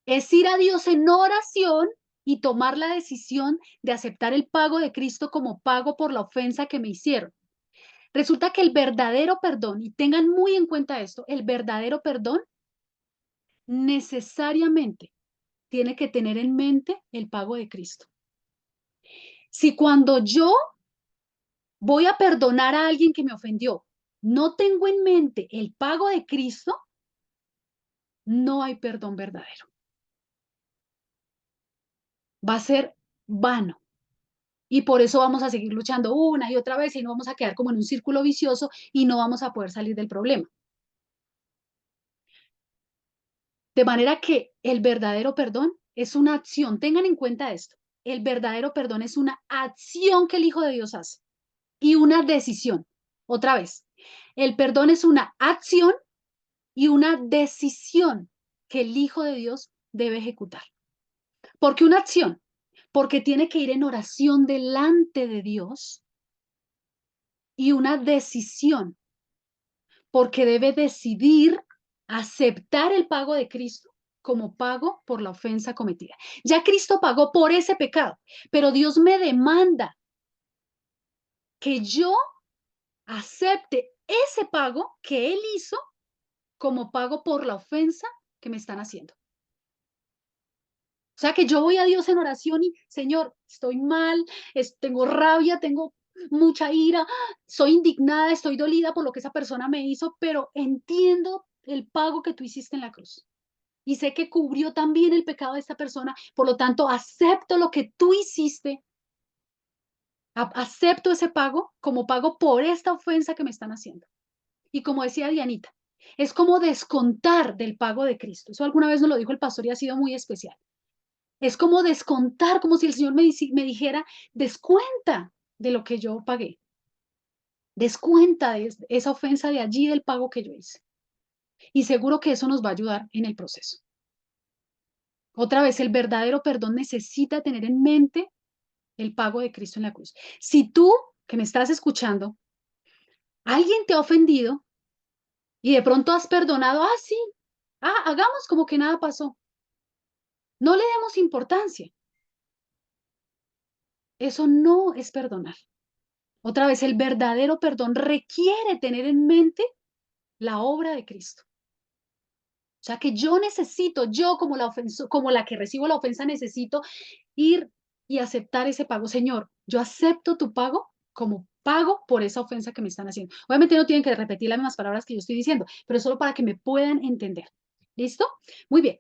Es ir a Dios en oración y tomar la decisión de aceptar el pago de Cristo como pago por la ofensa que me hicieron. Resulta que el verdadero perdón, y tengan muy en cuenta esto, el verdadero perdón necesariamente tiene que tener en mente el pago de Cristo. Si cuando yo voy a perdonar a alguien que me ofendió, no tengo en mente el pago de Cristo, no hay perdón verdadero. Va a ser vano. Y por eso vamos a seguir luchando una y otra vez y no vamos a quedar como en un círculo vicioso y no vamos a poder salir del problema. De manera que el verdadero perdón es una acción. Tengan en cuenta esto. El verdadero perdón es una acción que el Hijo de Dios hace y una decisión. Otra vez, el perdón es una acción y una decisión que el Hijo de Dios debe ejecutar. ¿Por qué una acción? Porque tiene que ir en oración delante de Dios, y una decisión porque debe decidir aceptar el pago de Cristo como pago por la ofensa cometida. Ya Cristo pagó por ese pecado, pero Dios me demanda que yo acepte ese pago que Él hizo como pago por la ofensa que me están haciendo. O sea que yo voy a Dios en oración y, Señor, estoy mal, tengo rabia, tengo mucha ira, soy indignada, estoy dolida por lo que esa persona me hizo, pero entiendo el pago que tú hiciste en la cruz. Y sé que cubrió también el pecado de esta persona, por lo tanto, acepto lo que tú hiciste, acepto ese pago como pago por esta ofensa que me están haciendo. Y como decía Dianita, es como descontar del pago de Cristo. Eso alguna vez nos lo dijo el pastor y ha sido muy especial. Es como descontar, como si el Señor me dijera, descuenta de lo que yo pagué. Descuenta de esa ofensa de allí del pago que yo hice. Y seguro que eso nos va a ayudar en el proceso. Otra vez, el verdadero perdón necesita tener en mente el pago de Cristo en la cruz. Si tú, que me estás escuchando, alguien te ha ofendido y de pronto has perdonado, sí, hagamos como que nada pasó. No le demos importancia. Eso no es perdonar. Otra vez, el verdadero perdón requiere tener en mente la obra de Cristo. O sea que yo necesito, yo como como la que recibo la ofensa, necesito ir y aceptar ese pago. Señor, yo acepto tu pago como pago por esa ofensa que me están haciendo. Obviamente no tienen que repetir las mismas palabras que yo estoy diciendo, pero solo para que me puedan entender. ¿Listo? Muy bien.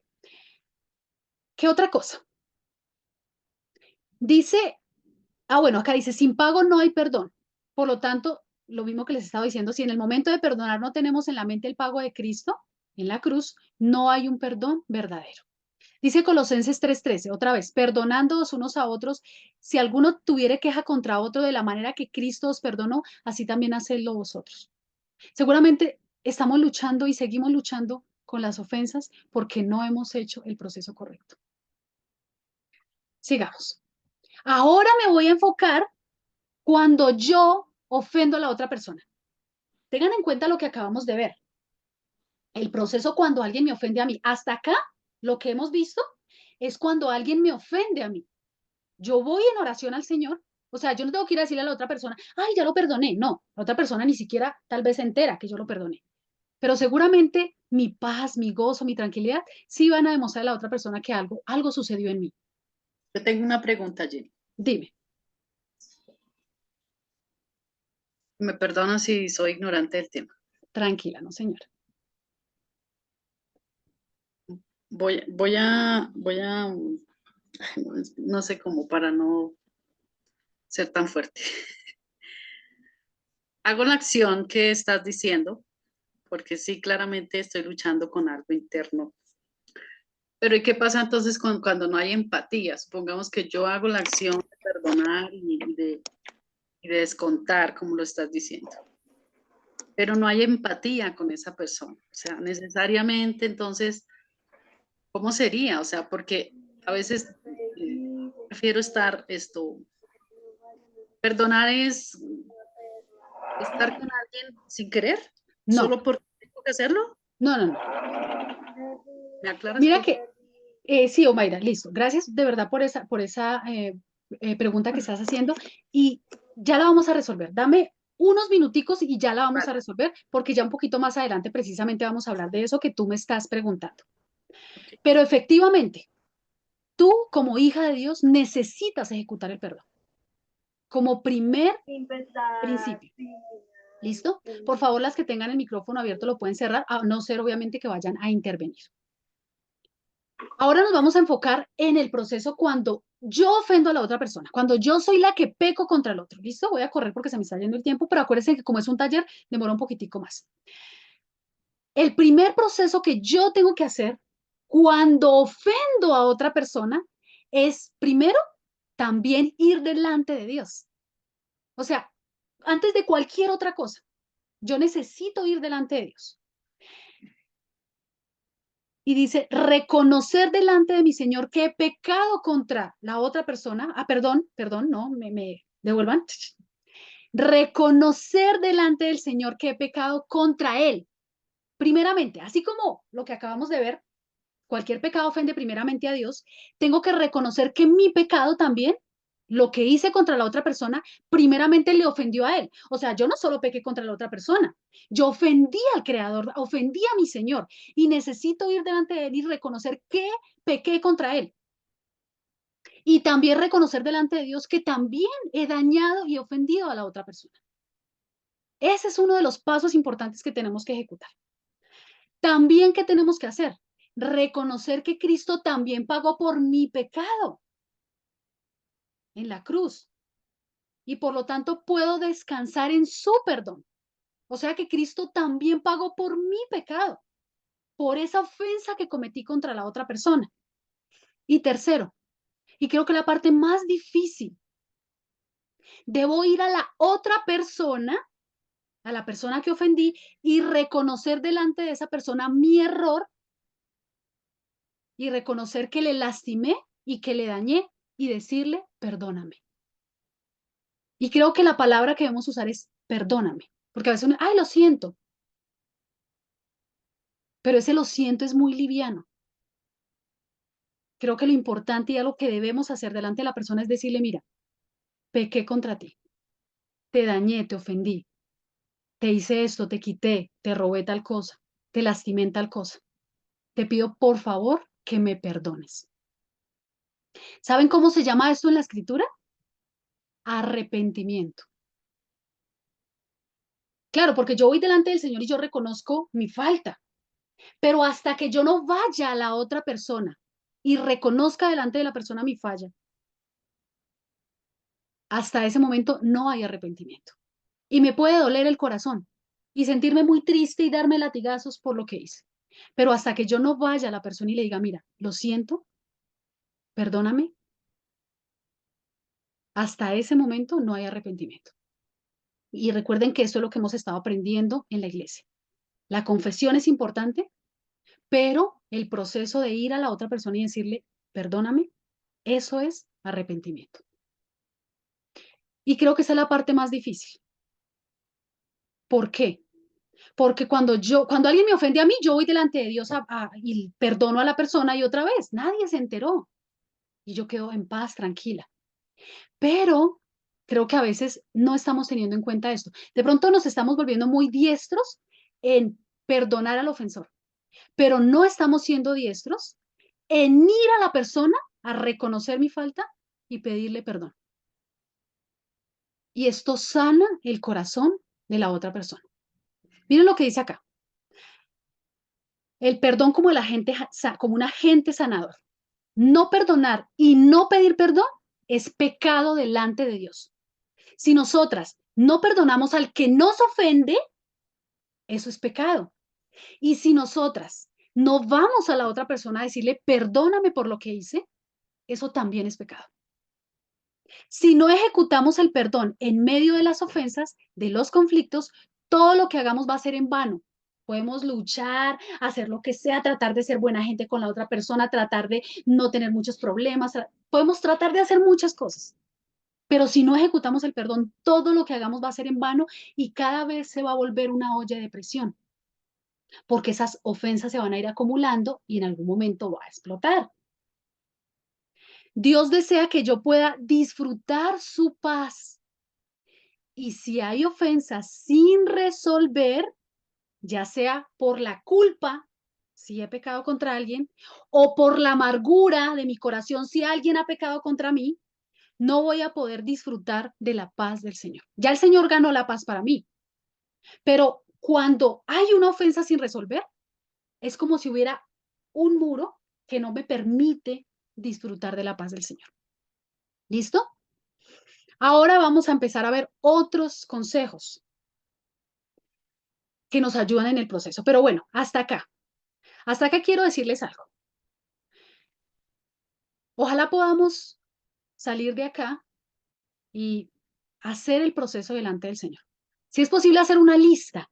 ¿Qué otra cosa? Dice, bueno, acá dice, sin pago no hay perdón. Por lo tanto, lo mismo que les estaba diciendo, si en el momento de perdonar no tenemos en la mente el pago de Cristo en la cruz, no hay un perdón verdadero. Dice Colosenses 3:13, otra vez, perdonándoos unos a otros, si alguno tuviere queja contra otro de la manera que Cristo os perdonó, así también hacedlo vosotros. Seguramente estamos luchando y seguimos luchando con las ofensas porque no hemos hecho el proceso correcto. Sigamos. Ahora me voy a enfocar cuando yo ofendo a la otra persona. Tengan en cuenta lo que acabamos de ver. El proceso cuando alguien me ofende a mí. Hasta acá, lo que hemos visto es cuando alguien me ofende a mí. Yo voy en oración al Señor. O sea, yo no tengo que ir a decirle a la otra persona, ay, ya lo perdoné. No, la otra persona ni siquiera tal vez se entera que yo lo perdoné. Pero seguramente mi paz, mi gozo, mi tranquilidad, sí van a demostrar a la otra persona que algo sucedió en mí. Yo tengo una pregunta, Jenny. Dime. Me perdona si soy ignorante del tema. Tranquila, no, señora. Voy a, no sé cómo, para no ser tan fuerte. Hago la acción que estás diciendo, porque sí, claramente estoy luchando con algo interno. Pero ¿y qué pasa entonces cuando no hay empatía? Supongamos que yo hago la acción de perdonar y de descontar, como lo estás diciendo. Pero no hay empatía con esa persona. O sea, necesariamente, entonces, ¿cómo sería? O sea, porque a veces prefiero perdonar es estar con alguien sin querer, No. solo porque tengo que hacerlo. No, no, no. ¿Me aclaras? Mira que, sí, Omaira, listo. Gracias de verdad por esa pregunta que estás haciendo y ya la vamos a resolver. Dame unos minuticos y ya la vamos a resolver porque ya un poquito más adelante precisamente vamos a hablar de eso que tú me estás preguntando. Okay. Pero efectivamente, tú como hija de Dios necesitas ejecutar el perdón como primer principio. ¿Listo? Por favor, las que tengan el micrófono abierto lo pueden cerrar, a no ser obviamente que vayan a intervenir. Ahora nos vamos a enfocar en el proceso cuando yo ofendo a la otra persona, cuando yo soy la que peco contra el otro. ¿Listo? Voy a correr porque se me está yendo el tiempo, pero acuérdense que como es un taller, demora un poquitico más. El primer proceso que yo tengo que hacer cuando ofendo a otra persona es, primero, también ir delante de Dios. O sea, antes de cualquier otra cosa, yo necesito ir delante de Dios. Y dice, reconocer delante de mi Señor que he pecado contra la otra persona. Perdón, no, me devuelvan. Reconocer delante del Señor que he pecado contra Él. Primeramente, así como lo que acabamos de ver, cualquier pecado ofende primeramente a Dios, tengo que reconocer que mi pecado también, lo que hice contra la otra persona, primeramente le ofendió a Él. O sea, yo no solo pequé contra la otra persona, yo ofendí al Creador, ofendí a mi Señor y necesito ir delante de Él y reconocer que pequé contra Él. Y también reconocer delante de Dios que también he dañado y ofendido a la otra persona. Ese es uno de los pasos importantes que tenemos que ejecutar. También, ¿qué tenemos que hacer? Reconocer que Cristo también pagó por mi pecado en la cruz. Y por lo tanto puedo descansar en su perdón. O sea que Cristo también pagó por mi pecado, por esa ofensa que cometí contra la otra persona. Y tercero, y creo que la parte más difícil, debo ir a la otra persona, a la persona que ofendí, y reconocer delante de esa persona mi error y reconocer que le lastimé y que le dañé y decirle, perdóname. Y creo que la palabra que debemos usar es perdóname, porque a veces uno, ay, lo siento. Pero ese lo siento es muy liviano. Creo que lo importante y algo que debemos hacer delante de la persona es decirle, mira, pequé contra ti. te dañé, te ofendí, te hice esto, te quité, te robé tal cosa, te lastimé en tal cosa. Te pido por favor que me perdones. ¿Saben cómo se llama esto en la escritura? Arrepentimiento. Claro, porque yo voy delante del Señor y yo reconozco mi falta, pero hasta que yo no vaya a la otra persona y reconozca delante de la persona mi falla, hasta ese momento no hay arrepentimiento. Y me puede doler el corazón y sentirme muy triste y darme latigazos por lo que hice. Pero hasta que yo no vaya a la persona y le diga, mira, lo siento, perdóname, hasta ese momento no hay arrepentimiento. Y recuerden que esto es lo que hemos estado aprendiendo en la iglesia. La confesión es importante, pero el proceso de ir a la otra persona y decirle, perdóname, eso es arrepentimiento. Y creo que esa es la parte más difícil. ¿Por qué? Porque cuando alguien me ofende a mí, yo voy delante de Dios y perdono a la persona y otra vez, nadie se enteró. Y yo quedo en paz, tranquila. Pero creo que a veces no estamos teniendo en cuenta esto. De pronto nos estamos volviendo muy diestros en perdonar al ofensor, pero no estamos siendo diestros en ir a la persona a reconocer mi falta y pedirle perdón. Y esto sana el corazón de la otra persona. Miren lo que dice acá. El perdón como como un agente sanador. No perdonar y no pedir perdón es pecado delante de Dios. Si nosotras no perdonamos al que nos ofende, eso es pecado. Y si nosotras no vamos a la otra persona a decirle, perdóname por lo que hice, eso también es pecado. Si no ejecutamos el perdón en medio de las ofensas, de los conflictos, todo lo que hagamos va a ser en vano. Podemos luchar, hacer lo que sea, tratar de ser buena gente con la otra persona, tratar de no tener muchos problemas, podemos tratar de hacer muchas cosas. Pero si no ejecutamos el perdón, todo lo que hagamos va a ser en vano y cada vez se va a volver una olla de presión, porque esas ofensas se van a ir acumulando y en algún momento va a explotar. Dios desea que yo pueda disfrutar su paz. Y si hay ofensas sin resolver, ya sea por la culpa, si he pecado contra alguien, o por la amargura de mi corazón, si alguien ha pecado contra mí, no voy a poder disfrutar de la paz del Señor. Ya el Señor ganó la paz para mí, pero cuando hay una ofensa sin resolver, es como si hubiera un muro que no me permite disfrutar de la paz del Señor. ¿Listo? Ahora vamos a empezar a ver otros consejos que nos ayudan en el proceso. Pero bueno, hasta acá. Hasta acá quiero decirles algo. Ojalá podamos salir de acá y hacer el proceso delante del Señor. Si es posible hacer una lista.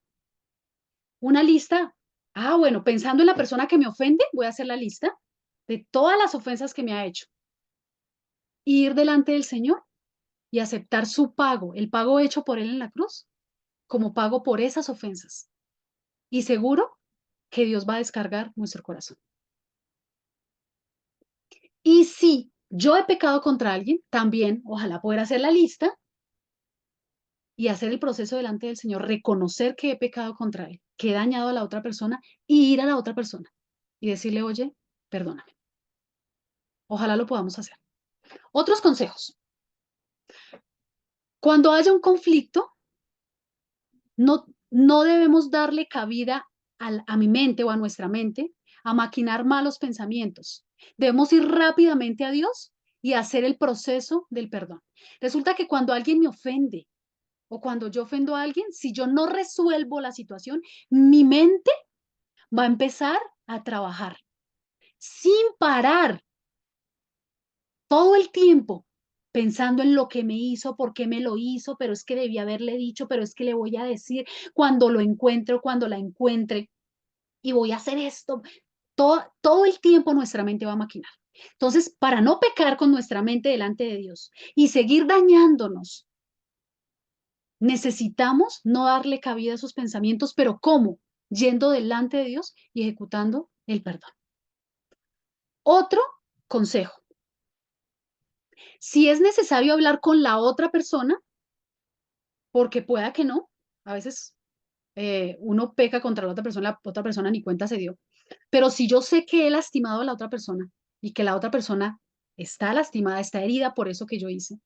Una lista. Bueno, pensando en la persona que me ofende, voy a hacer la lista de todas las ofensas que me ha hecho. Ir delante del Señor y aceptar su pago, el pago hecho por Él en la cruz, como pago por esas ofensas. Y seguro que Dios va a descargar nuestro corazón. Y si yo he pecado contra alguien, también ojalá poder hacer la lista y hacer el proceso delante del Señor, reconocer que he pecado contra Él, que he dañado a la otra persona y ir a la otra persona y decirle, oye, perdóname. Ojalá lo podamos hacer. Otros consejos. Cuando haya un conflicto, no debemos darle cabida a mi mente o a nuestra mente a maquinar malos pensamientos. Debemos ir rápidamente a Dios y hacer el proceso del perdón. Resulta que cuando alguien me ofende o cuando yo ofendo a alguien, si yo no resuelvo la situación, mi mente va a empezar a trabajar sin parar todo el tiempo pensando en lo que me hizo, por qué me lo hizo, pero es que debí haberle dicho, pero es que le voy a decir cuando lo encuentre, cuando la encuentre, y voy a hacer esto. Todo el tiempo nuestra mente va a maquinar. Entonces, para no pecar con nuestra mente delante de Dios y seguir dañándonos, necesitamos no darle cabida a esos pensamientos, pero ¿cómo? Yendo delante de Dios y ejecutando el perdón. Otro consejo. Si es necesario hablar con la otra persona, porque pueda que no. A veces uno peca contra la otra persona ni cuenta se dio. Pero si yo sé que he lastimado a la otra persona y que la otra persona está lastimada, está herida por eso que yo hice,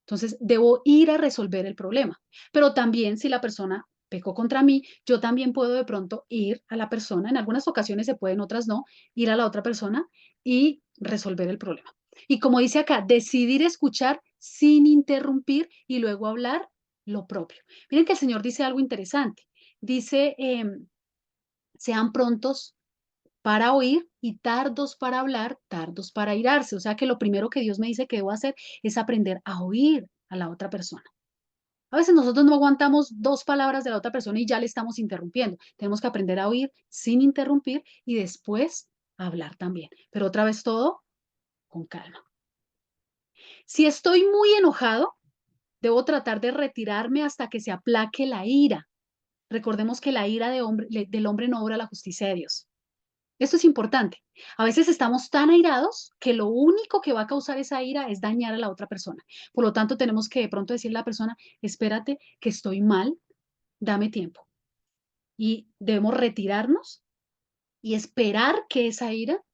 entonces debo ir a resolver el problema. Pero también si la persona pecó contra mí, yo también puedo de pronto ir a la persona, en algunas ocasiones se puede, en otras no, ir a la otra persona y resolver el problema. Y como dice acá, decidir escuchar sin interrumpir y luego hablar lo propio. Miren que el Señor dice algo interesante. Dice, sean prontos para oír y tardos para hablar, tardos para airarse. O sea que lo primero que Dios me dice que debo hacer es aprender a oír a la otra persona. A veces nosotros no aguantamos 2 palabras de la otra persona y ya le estamos interrumpiendo. Tenemos que aprender a oír sin interrumpir y después hablar también. Pero otra vez todo con calma. Si estoy muy enojado, debo tratar de retirarme hasta que se aplaque la ira. Recordemos que la ira del hombre no obra la justicia de Dios. Esto es importante. A veces estamos tan airados que lo único que va a causar esa ira es dañar a la otra persona. Por lo tanto, tenemos que de pronto decirle a la persona, espérate, que estoy mal, dame tiempo. Y debemos retirarnos y esperar que esa ira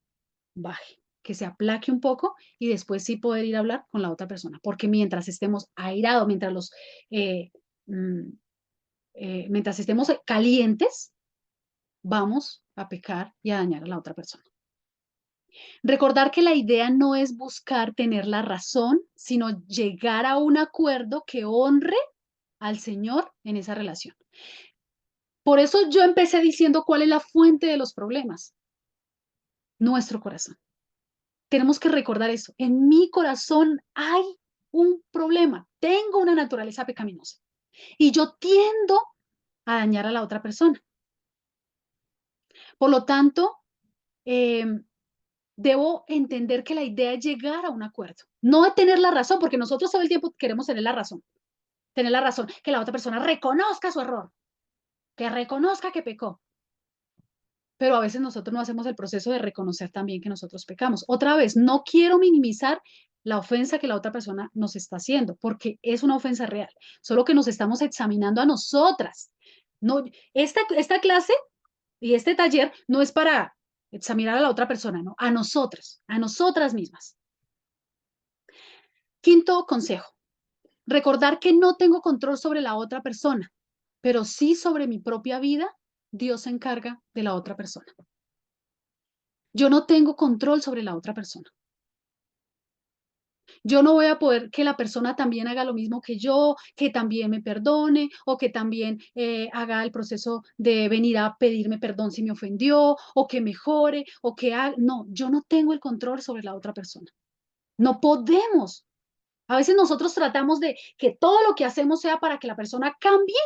baje, que se aplaque un poco y después sí poder ir a hablar con la otra persona. Porque mientras estemos airados, eh, mm, mientras estemos calientes, vamos a pecar y a dañar a la otra persona. Recordar que la idea no es buscar tener la razón, sino llegar a un acuerdo que honre al Señor en esa relación. Por eso yo empecé diciendo cuál es la fuente de los problemas. Nuestro corazón. Tenemos que recordar eso. En mi corazón hay un problema. Tengo una naturaleza pecaminosa. Y yo tiendo a dañar a la otra persona. Por lo tanto, debo entender que la idea es llegar a un acuerdo, no tener la razón, porque nosotros todo el tiempo queremos tener la razón, que la otra persona reconozca su error, que reconozca que pecó. Pero a veces nosotros no hacemos el proceso de reconocer también que nosotros pecamos. Otra vez, no quiero minimizar la ofensa que la otra persona nos está haciendo, porque es una ofensa real, solo que nos estamos examinando a nosotras. No, esta clase y este taller no es para examinar a la otra persona, no, a nosotras mismas. Quinto consejo, recordar que no tengo control sobre la otra persona, pero sí sobre mi propia vida, Dios se encarga de la otra persona. Yo no tengo control sobre la otra persona. Yo no voy a poder que la persona también haga lo mismo que yo, que también me perdone o que también haga el proceso de venir a pedirme perdón si me ofendió o que mejore o que haga. No, yo no tengo el control sobre la otra persona. No podemos. A veces nosotros tratamos de que todo lo que hacemos sea para que la persona cambie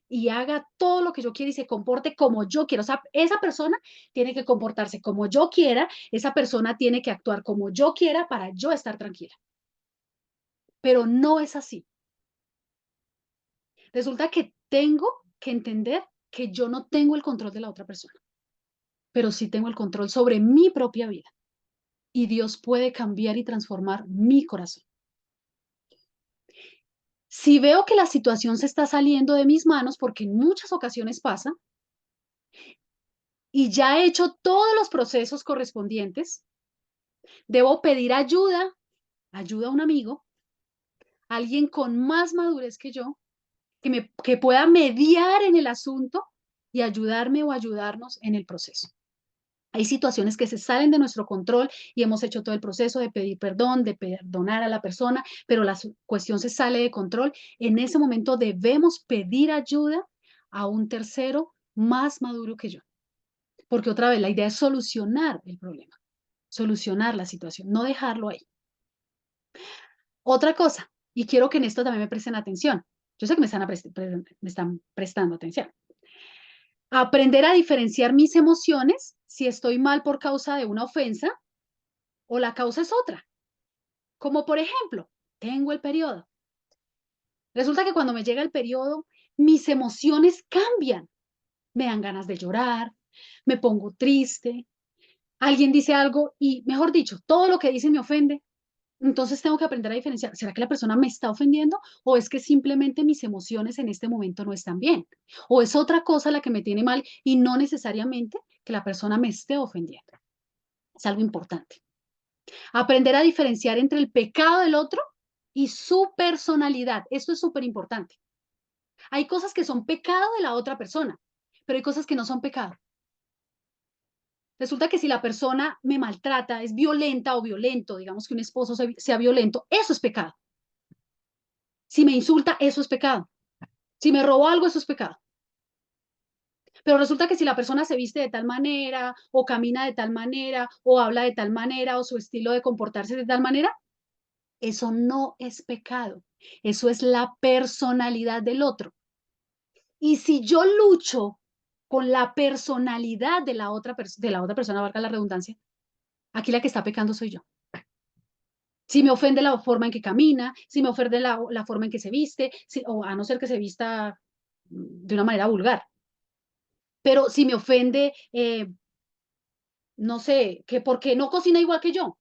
y haga todo lo que yo quiera y se comporte como yo quiero. O sea, esa persona tiene que comportarse como yo quiera, esa persona tiene que actuar como yo quiera para yo estar tranquila. Pero no es así. Resulta que tengo que entender que yo no tengo el control de la otra persona, pero sí tengo el control sobre mi propia vida. Y Dios puede cambiar y transformar mi corazón. Si veo que la situación se está saliendo de mis manos, porque en muchas ocasiones pasa, y ya he hecho todos los procesos correspondientes, debo pedir ayuda a un amigo, alguien con más madurez que yo, que pueda mediar en el asunto y ayudarme o ayudarnos en el proceso. Hay situaciones que se salen de nuestro control y hemos hecho todo el proceso de pedir perdón, de perdonar a la persona, pero la cuestión se sale de control. En ese momento debemos pedir ayuda a un tercero más maduro que yo. Porque otra vez, la idea es solucionar el problema, solucionar la situación, no dejarlo ahí. Otra cosa, y quiero que en esto también me presten atención. Yo sé que me están prestando atención. Aprender a diferenciar mis emociones si estoy mal por causa de una ofensa o la causa es otra. Como por ejemplo, tengo el periodo. Resulta que cuando me llega el periodo, mis emociones cambian. Me dan ganas de llorar, me pongo triste, alguien dice algo y, mejor dicho, todo lo que dice me ofende. Entonces tengo que aprender a diferenciar, ¿será que la persona me está ofendiendo o es que simplemente mis emociones en este momento no están bien? ¿O es otra cosa la que me tiene mal y no necesariamente que la persona me esté ofendiendo? Es algo importante. Aprender a diferenciar entre el pecado del otro y su personalidad. Esto es súper importante. Hay cosas que son pecado de la otra persona, pero hay cosas que no son pecado. Resulta que si la persona me maltrata, es violenta o violento, digamos que un esposo sea violento, eso es pecado. Si me insulta, eso es pecado. Si me robó algo, eso es pecado. Pero resulta que si la persona se viste de tal manera, o camina de tal manera, o habla de tal manera, o su estilo de comportarse de tal manera, eso no es pecado. Eso es la personalidad del otro. Y si yo lucho con la personalidad de la otra persona, valga la redundancia, aquí la que está pecando soy yo. Si me ofende la forma en que camina, si me ofende la forma en que se viste, o a no ser que se vista de una manera vulgar. Pero si me ofende, no sé, que porque no cocina igual que yo.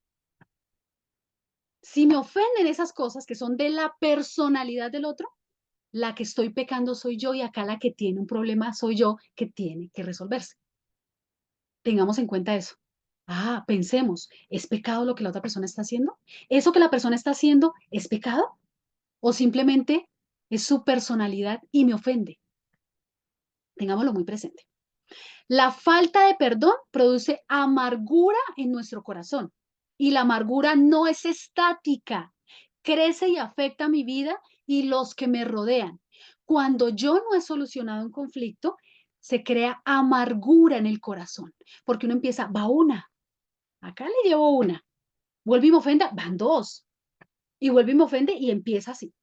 Si me ofenden esas cosas que son de la personalidad del otro, la que estoy pecando soy yo y acá la que tiene un problema soy yo que tiene que resolverse. Tengamos en cuenta eso. Ah, pensemos, ¿es pecado lo que la otra persona está haciendo? ¿Eso que la persona está haciendo es pecado? ¿O simplemente es su personalidad y me ofende? Tengámoslo muy presente. La falta de perdón produce amargura en nuestro corazón y la amargura no es estática, crece y afecta mi vida y los que me rodean. Cuando yo no he solucionado un conflicto, se crea amargura en el corazón, porque uno empieza, va una, acá le llevo una, vuelve y me ofenda, van dos, y vuelve y me ofende y empieza así.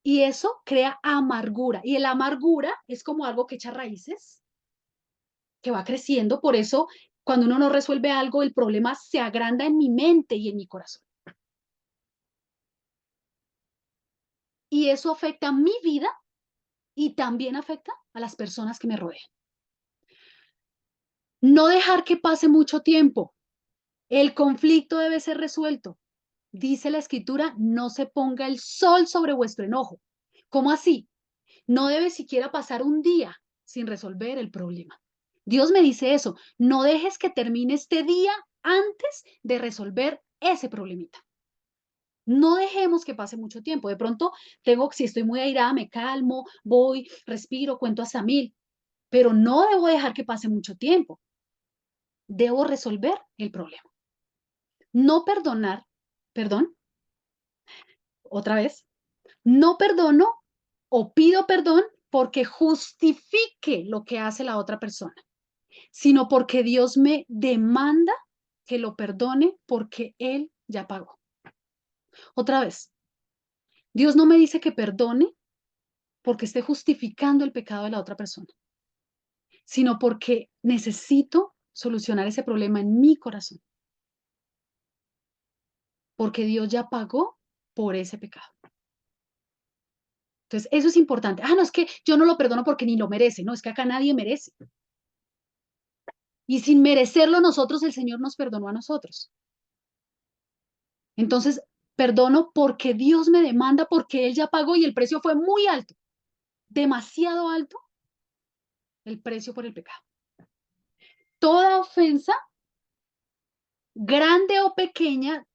Y eso crea amargura, y la amargura es como algo que echa raíces que va creciendo, por eso cuando uno no resuelve algo, el problema se agranda en mi mente y en mi corazón. Y eso afecta mi vida y también afecta a las personas que me rodean. No dejar que pase mucho tiempo. El conflicto debe ser resuelto. Dice la escritura, no se ponga el sol sobre vuestro enojo. ¿Cómo así? No debe siquiera pasar un día sin resolver el problema. Dios me dice eso, no dejes que termine este día antes de resolver ese problemita. No dejemos que pase mucho tiempo. De pronto, si estoy muy airada, me calmo, voy, respiro, cuento hasta 1000, pero no debo dejar que pase mucho tiempo. Debo resolver el problema. No perdonar, perdón, otra vez, no perdono o pido perdón porque justifique lo que hace la otra persona, sino porque Dios me demanda que lo perdone porque Él ya pagó. Otra vez, Dios no me dice que perdone porque esté justificando el pecado de la otra persona, sino porque necesito solucionar ese problema en mi corazón, porque Dios ya pagó por ese pecado. Entonces, eso es importante. Ah, no, es que yo no lo perdono porque ni lo merece. No, es que acá nadie merece. Y sin merecerlo nosotros, el Señor nos perdonó a nosotros. Entonces, perdono porque Dios me demanda, porque Él ya pagó y el precio fue muy alto. Demasiado alto el precio por el pecado. Toda ofensa, grande o pequeña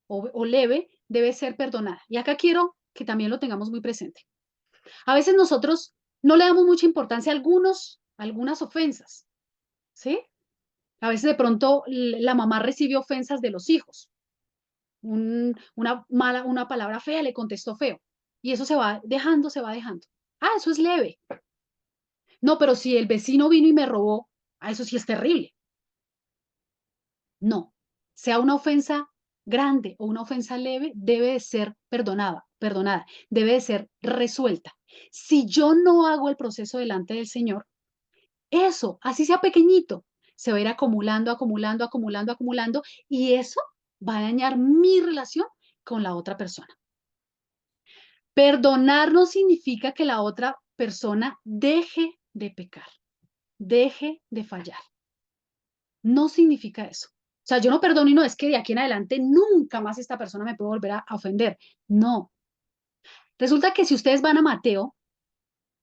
o leve, debe ser perdonada. Y acá quiero que también lo tengamos muy presente. A veces nosotros no le damos mucha importancia a algunas ofensas, ¿sí? A veces de pronto la mamá recibe ofensas de los hijos. Una palabra fea le contestó feo. Y eso se va dejando, se va dejando. Ah, eso es leve. No, pero si el vecino vino y me robó, eso sí es terrible. No, sea una ofensa grande o una ofensa leve, debe de ser perdonada, debe de ser resuelta. Si yo no hago el proceso delante del Señor, eso, así sea pequeñito, se va a ir acumulando, acumulando, acumulando, acumulando, y eso va a dañar mi relación con la otra persona. Perdonar no significa que la otra persona deje de pecar, deje de fallar. No significa eso. O sea, yo no perdono y no es que de aquí en adelante nunca más esta persona me puede volver a ofender. No. Resulta que si ustedes van a Mateo,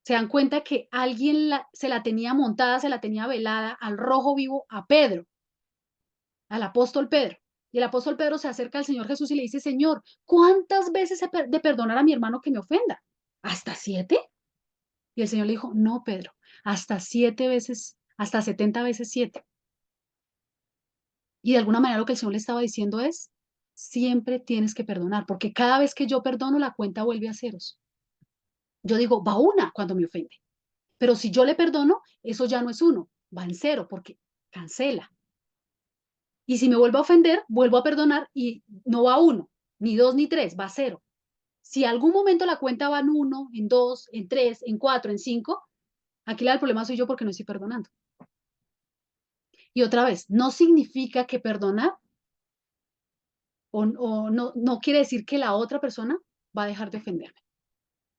se dan cuenta que alguien se la tenía montada, se la tenía velada al rojo vivo a Pedro, al apóstol Pedro. Y el apóstol Pedro se acerca al Señor Jesús y le dice, Señor, ¿cuántas veces he de perdonar a mi hermano que me ofenda? ¿Hasta 7? Y el Señor le dijo, no, Pedro, hasta 7 veces, hasta 70 veces 7. Y de alguna manera lo que el Señor le estaba diciendo es, siempre tienes que perdonar, porque cada vez que yo perdono, la cuenta vuelve a ceros. Yo digo, va una cuando me ofende. Pero si yo le perdono, eso ya no es 1, va en 0, porque cancela. Y si me vuelvo a ofender, vuelvo a perdonar y no va 1, ni 2, ni 3, va 0. Si algún momento la cuenta va en 1, en 2, en 3, en 4, en 5, aquí el problema soy yo porque no estoy perdonando. Y otra vez, no significa que perdonar o no quiere decir que la otra persona va a dejar de ofenderme.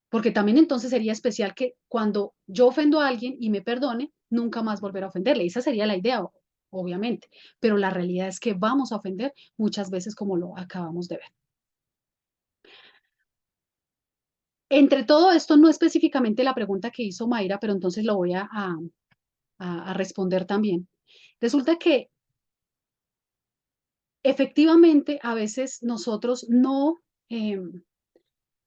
Porque también entonces sería especial que cuando yo ofendo a alguien y me perdone, nunca más volver a ofenderle. Esa sería la idea, obviamente. Pero la realidad es que vamos a ofender muchas veces como lo acabamos de ver. Entre todo esto, no específicamente la pregunta que hizo Mayra, pero entonces lo voy a responder también. Resulta que efectivamente a veces nosotros no,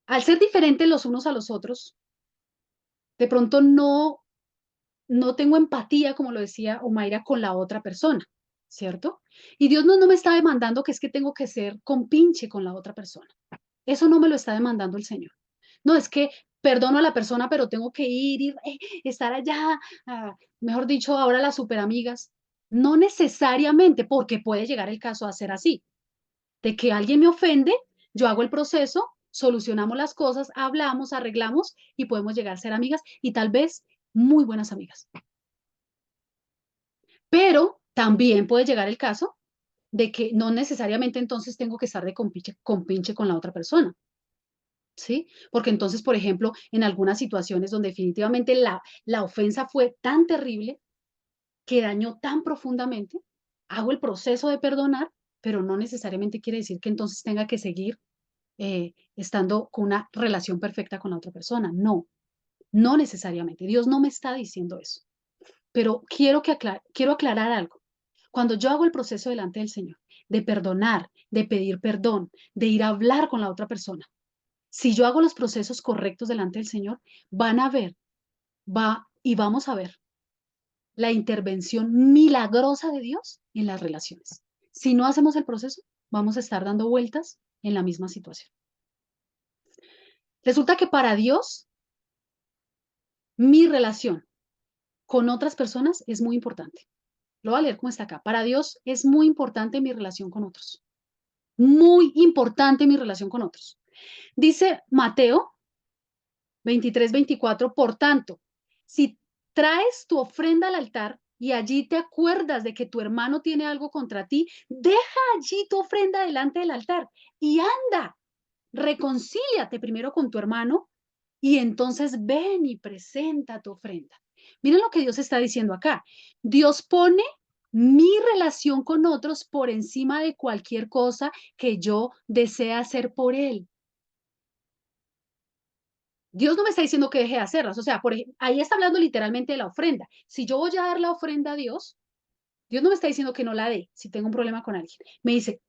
al ser diferentes los unos a los otros, de pronto no tengo empatía, como lo decía Omaira, con la otra persona, ¿cierto? Y Dios no me está demandando que es que tengo que ser compinche con la otra persona. Eso no me lo está demandando el Señor. No, es que perdono a la persona, pero tengo que ir estar allá, mejor dicho, ahora las superamigas. No necesariamente, porque puede llegar el caso a ser así, de que alguien me ofende, yo hago el proceso, solucionamos las cosas, hablamos, arreglamos y podemos llegar a ser amigas y tal vez muy buenas amigas. Pero también puede llegar el caso de que no necesariamente entonces tengo que estar de compinche con la otra persona. ¿Sí? Porque entonces, por ejemplo, en algunas situaciones donde definitivamente la ofensa fue tan terrible que dañó tan profundamente, hago el proceso de perdonar, pero no necesariamente quiere decir que entonces tenga que seguir estando con una relación perfecta con la otra persona. No, no necesariamente. Dios no me está diciendo eso. Pero quiero aclarar algo. Cuando yo hago el proceso delante del Señor, de perdonar, de pedir perdón, de ir a hablar con la otra persona, si yo hago los procesos correctos delante del Señor, van a ver, vamos a ver la intervención milagrosa de Dios en las relaciones. Si no hacemos el proceso, vamos a estar dando vueltas en la misma situación. Resulta que para Dios, mi relación con otras personas es muy importante. Lo voy a leer como está acá. Para Dios es muy importante mi relación con otros. Muy importante mi relación con otros. Dice Mateo 23-24, por tanto, si traes tu ofrenda al altar y allí te acuerdas de que tu hermano tiene algo contra ti, deja allí tu ofrenda delante del altar y anda, reconcíliate primero con tu hermano y entonces ven y presenta tu ofrenda. Miren lo que Dios está diciendo acá. Dios pone mi relación con otros por encima de cualquier cosa que yo desee hacer por Él. Dios no me está diciendo que deje de hacerlas. O sea, ahí está hablando literalmente de la ofrenda. Si yo voy a dar la ofrenda a Dios, Dios no me está diciendo que no la dé si tengo un problema con alguien. Me dice,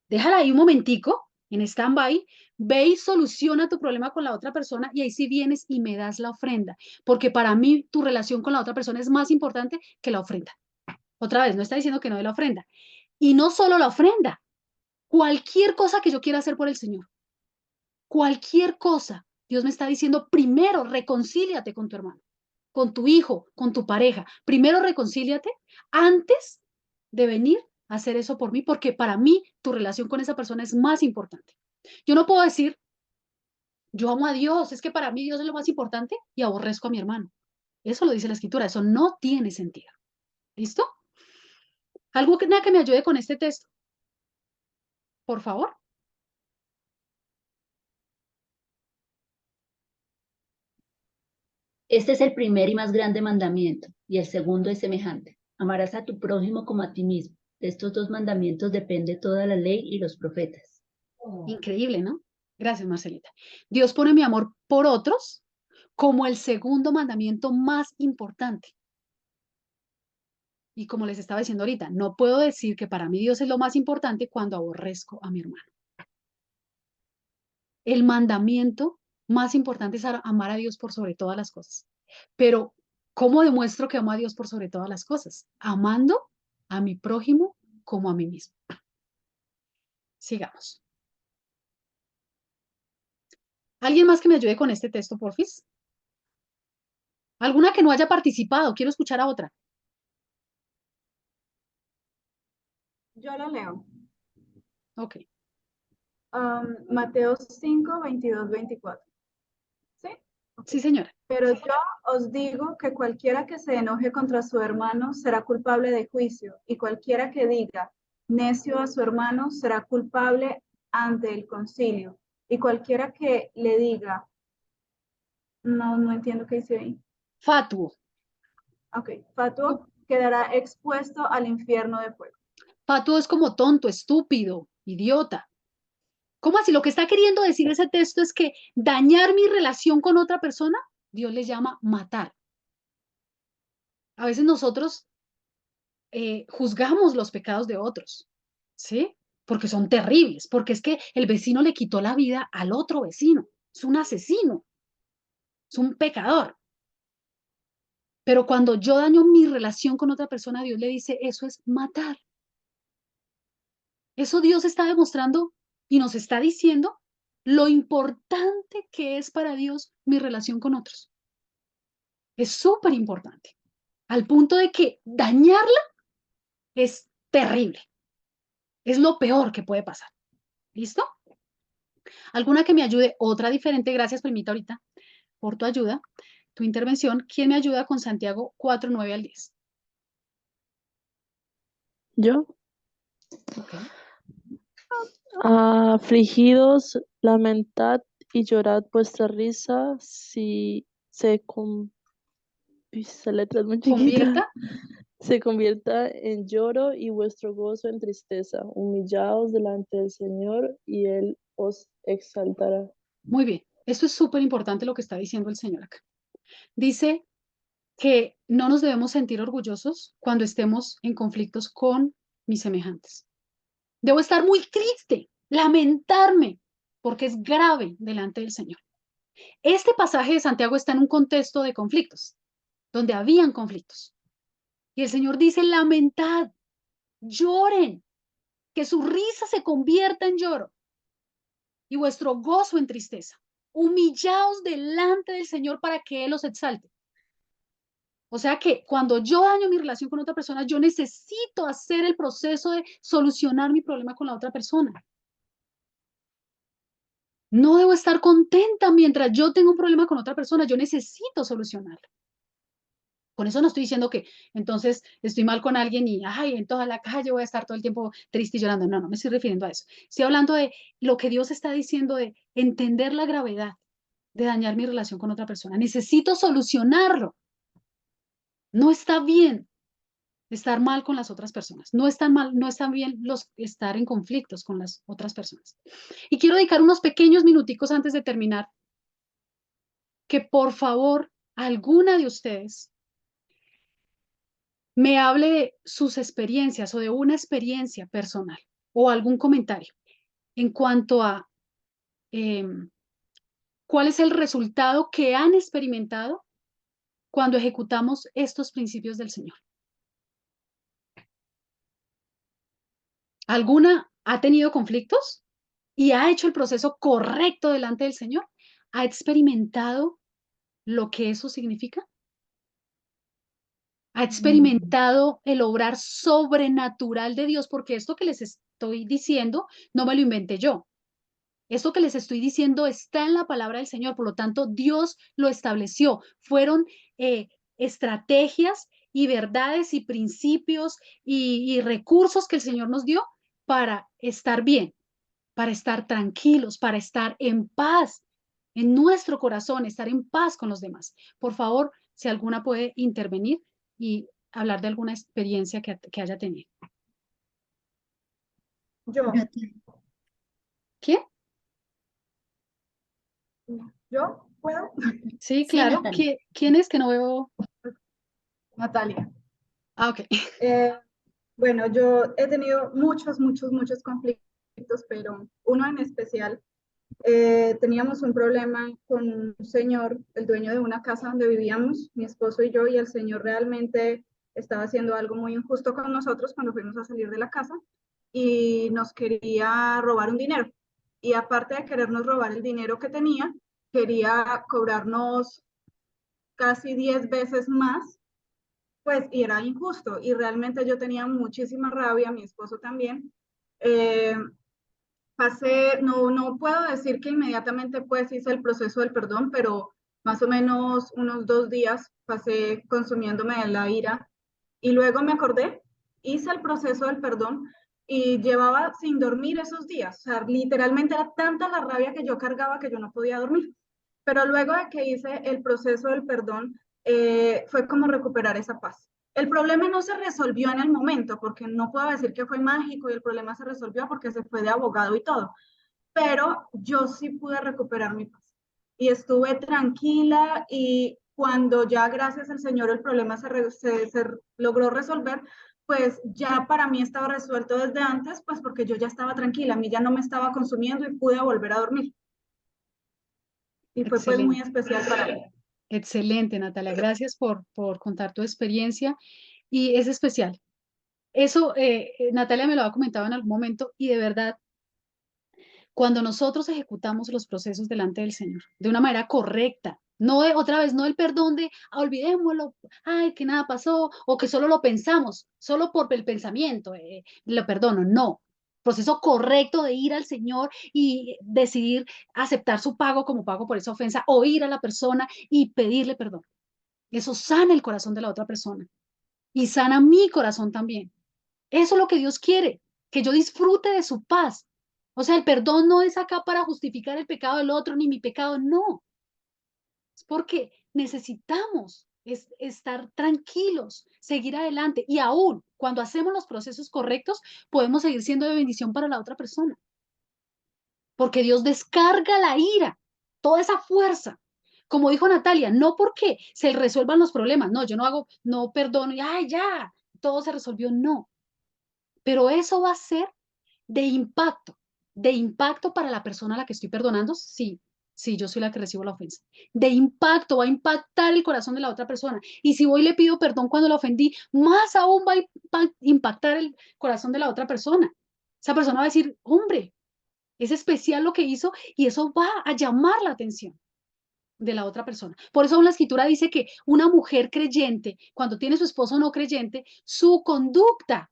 déjala ahí un momentico, en stand-by, ve y soluciona tu problema con la otra persona y ahí sí vienes y me das la ofrenda. Porque para mí tu relación con la otra persona es más importante que la ofrenda. Otra vez, no está diciendo que no dé la ofrenda. Y no solo la ofrenda, cualquier cosa que yo quiera hacer por el Señor. Cualquier cosa. Dios me está diciendo, primero reconcíliate con tu hermano, con tu hijo, con tu pareja. Primero reconcíliate antes de venir a hacer eso por mí, porque para mí tu relación con esa persona es más importante. Yo no puedo decir, yo amo a Dios, es que para mí Dios es lo más importante y aborrezco a mi hermano. Eso lo dice la escritura, eso no tiene sentido. ¿Listo? ¿Algo que me ayude con este texto? Por favor. Este es el primer y más grande mandamiento, y el segundo es semejante. Amarás a tu prójimo como a ti mismo. De estos dos mandamientos depende toda la ley y los profetas. Increíble, ¿no? Gracias, Marcelita. Dios pone mi amor por otros como el segundo mandamiento más importante. Y como les estaba diciendo ahorita, no puedo decir que para mí Dios es lo más importante cuando aborrezco a mi hermano. El mandamiento más importante es amar a Dios por sobre todas las cosas. Pero, ¿cómo demuestro que amo a Dios por sobre todas las cosas? Amando a mi prójimo como a mí mismo. Sigamos. ¿Alguien más que me ayude con este texto, porfis? ¿Alguna que no haya participado? Quiero escuchar a otra. Yo lo leo. Ok. Mateo 5, 22, 24. ¿Sí? Sí, señora. Pero yo os digo que cualquiera que se enoje contra su hermano será culpable de juicio, y cualquiera que diga necio a su hermano será culpable ante el concilio, y cualquiera que le diga, no entiendo qué dice ahí. Fatuo. Ok, fatuo quedará expuesto al infierno de fuego. Fatuo es como tonto, estúpido, idiota. ¿Cómo así? Lo que está queriendo decir ese texto es que dañar mi relación con otra persona, Dios le llama matar. A veces nosotros juzgamos los pecados de otros, ¿sí? Porque son terribles, porque es que el vecino le quitó la vida al otro vecino. Es un asesino, es un pecador. Pero cuando yo daño mi relación con otra persona, Dios le dice, eso es matar. Eso Dios está demostrando y nos está diciendo lo importante que es para Dios mi relación con otros. Es súper importante, al punto de que dañarla es terrible. Es lo peor que puede pasar. ¿Listo? ¿Alguna que me ayude? Otra diferente. Gracias, primita, ahorita, por tu ayuda, tu intervención. ¿Quién me ayuda con Santiago 4, 9 al 10? ¿Yo? Okay. Afligidos, lamentad y llorad vuestra risa si esa letra es muy chiquita. ¿Convierta? Se convierta en lloro y vuestro gozo en tristeza. Humillaos delante del Señor y Él os exaltará. Muy bien. Esto es súper importante lo que está diciendo el Señor acá. Dice que no nos debemos sentir orgullosos cuando estemos en conflictos con mis semejantes. Debo estar muy triste, lamentarme, porque es grave delante del Señor. Este pasaje de Santiago está en un contexto de conflictos, donde habían conflictos. Y el Señor dice, lamentad, lloren, que su risa se convierta en lloro y vuestro gozo en tristeza. Humillaos delante del Señor para que Él los exalte. O sea que cuando yo daño mi relación con otra persona, yo necesito hacer el proceso de solucionar mi problema con la otra persona. No debo estar contenta mientras yo tengo un problema con otra persona, yo necesito solucionarlo. Con eso no estoy diciendo que entonces estoy mal con alguien y ay, en toda la calle voy a estar todo el tiempo triste y llorando. No, no me estoy refiriendo a eso. Estoy hablando de lo que Dios está diciendo, de entender la gravedad de dañar mi relación con otra persona. Necesito solucionarlo. No está bien estar mal con las otras personas. No están mal, no está bien estar en conflictos con las otras personas. Y quiero dedicar unos pequeños minuticos antes de terminar, que por favor, alguna de ustedes me hable de sus experiencias o de una experiencia personal o algún comentario en cuanto a cuál es el resultado que han experimentado cuando ejecutamos estos principios del Señor. ¿Alguna ha tenido conflictos y ha hecho el proceso correcto delante del Señor? ¿Ha experimentado lo que eso significa? ¿Ha experimentado el obrar sobrenatural de Dios? Porque esto que les estoy diciendo no me lo inventé yo. Esto que les estoy diciendo está en la palabra del Señor, por lo tanto Dios lo estableció. Fueron estrategias y verdades y principios y recursos que el Señor nos dio para estar bien, para estar tranquilos, para estar en paz en nuestro corazón, estar en paz con los demás. Por favor, si alguna puede intervenir y hablar de alguna experiencia que haya tenido. Yo, ¿Quién? yo puedo. Sí, Sí, claro. Natalia. ¿Quién es que no veo? Natalia. Ah, ok. Bueno, yo he tenido muchos conflictos, pero uno en especial. Teníamos un problema con un señor, el dueño de una casa donde vivíamos, mi esposo y yo, y el señor realmente estaba haciendo algo muy injusto con nosotros cuando fuimos a salir de la casa y nos quería robar un dinero. Y aparte de querernos robar el dinero que tenía, quería cobrarnos casi 10 veces más, pues, y era injusto. Y realmente yo tenía muchísima rabia, mi esposo también. Eh, no puedo decir que inmediatamente pues hice el proceso del perdón, pero más o menos unos 2 días pasé consumiéndome de la ira y luego me acordé, hice el proceso del perdón y llevaba sin dormir esos días. O sea, literalmente era tanta la rabia que yo cargaba que yo no podía dormir. Pero luego de que hice el proceso del perdón, fue como recuperar esa paz. El problema no se resolvió en el momento, porque no puedo decir que fue mágico y el problema se resolvió porque se fue de abogado y todo, pero yo sí pude recuperar mi paz. Y estuve tranquila y cuando ya gracias al Señor el problema se logró resolver, pues ya para mí estaba resuelto desde antes, pues porque yo ya estaba tranquila, a mí ya no me estaba consumiendo y pude volver a dormir. Y fue pues muy Excelente. especial para mí. Excelente, Natalia. Gracias por contar tu experiencia y es especial. Eso, Natalia me lo ha comentado en algún momento y de verdad, cuando nosotros ejecutamos los procesos delante del Señor de una manera correcta, no otra vez, no el perdón de olvidémoslo, ay, que nada pasó, o que solo lo pensamos, solo por el pensamiento, lo perdono, no. Proceso correcto de ir al Señor y decidir aceptar su pago como pago por esa ofensa, o ir a la persona y pedirle perdón. Eso sana el corazón de la otra persona y sana mi corazón también. Eso es lo que Dios quiere, que yo disfrute de su paz. O sea, el perdón no es acá para justificar el pecado del otro ni mi pecado, no. Es porque necesitamos estar tranquilos, seguir adelante y aún cuando hacemos los procesos correctos, podemos seguir siendo de bendición para la otra persona. Porque Dios descarga la ira, toda esa fuerza. Como dijo Natalia, no porque se resuelvan los problemas, no, yo no hago, no perdono y ay, ya, todo se resolvió, no. Pero eso va a ser de impacto para la persona a la que estoy perdonando, sí, sí, yo soy la que recibo la ofensa. De impacto, va a impactar el corazón de la otra persona. Y si voy y le pido perdón cuando la ofendí, más aún va a impactar el corazón de la otra persona. Esa persona va a decir, hombre, es especial lo que hizo y eso va a llamar la atención de la otra persona. Por eso la escritura dice que una mujer creyente, cuando tiene su esposo no creyente, su conducta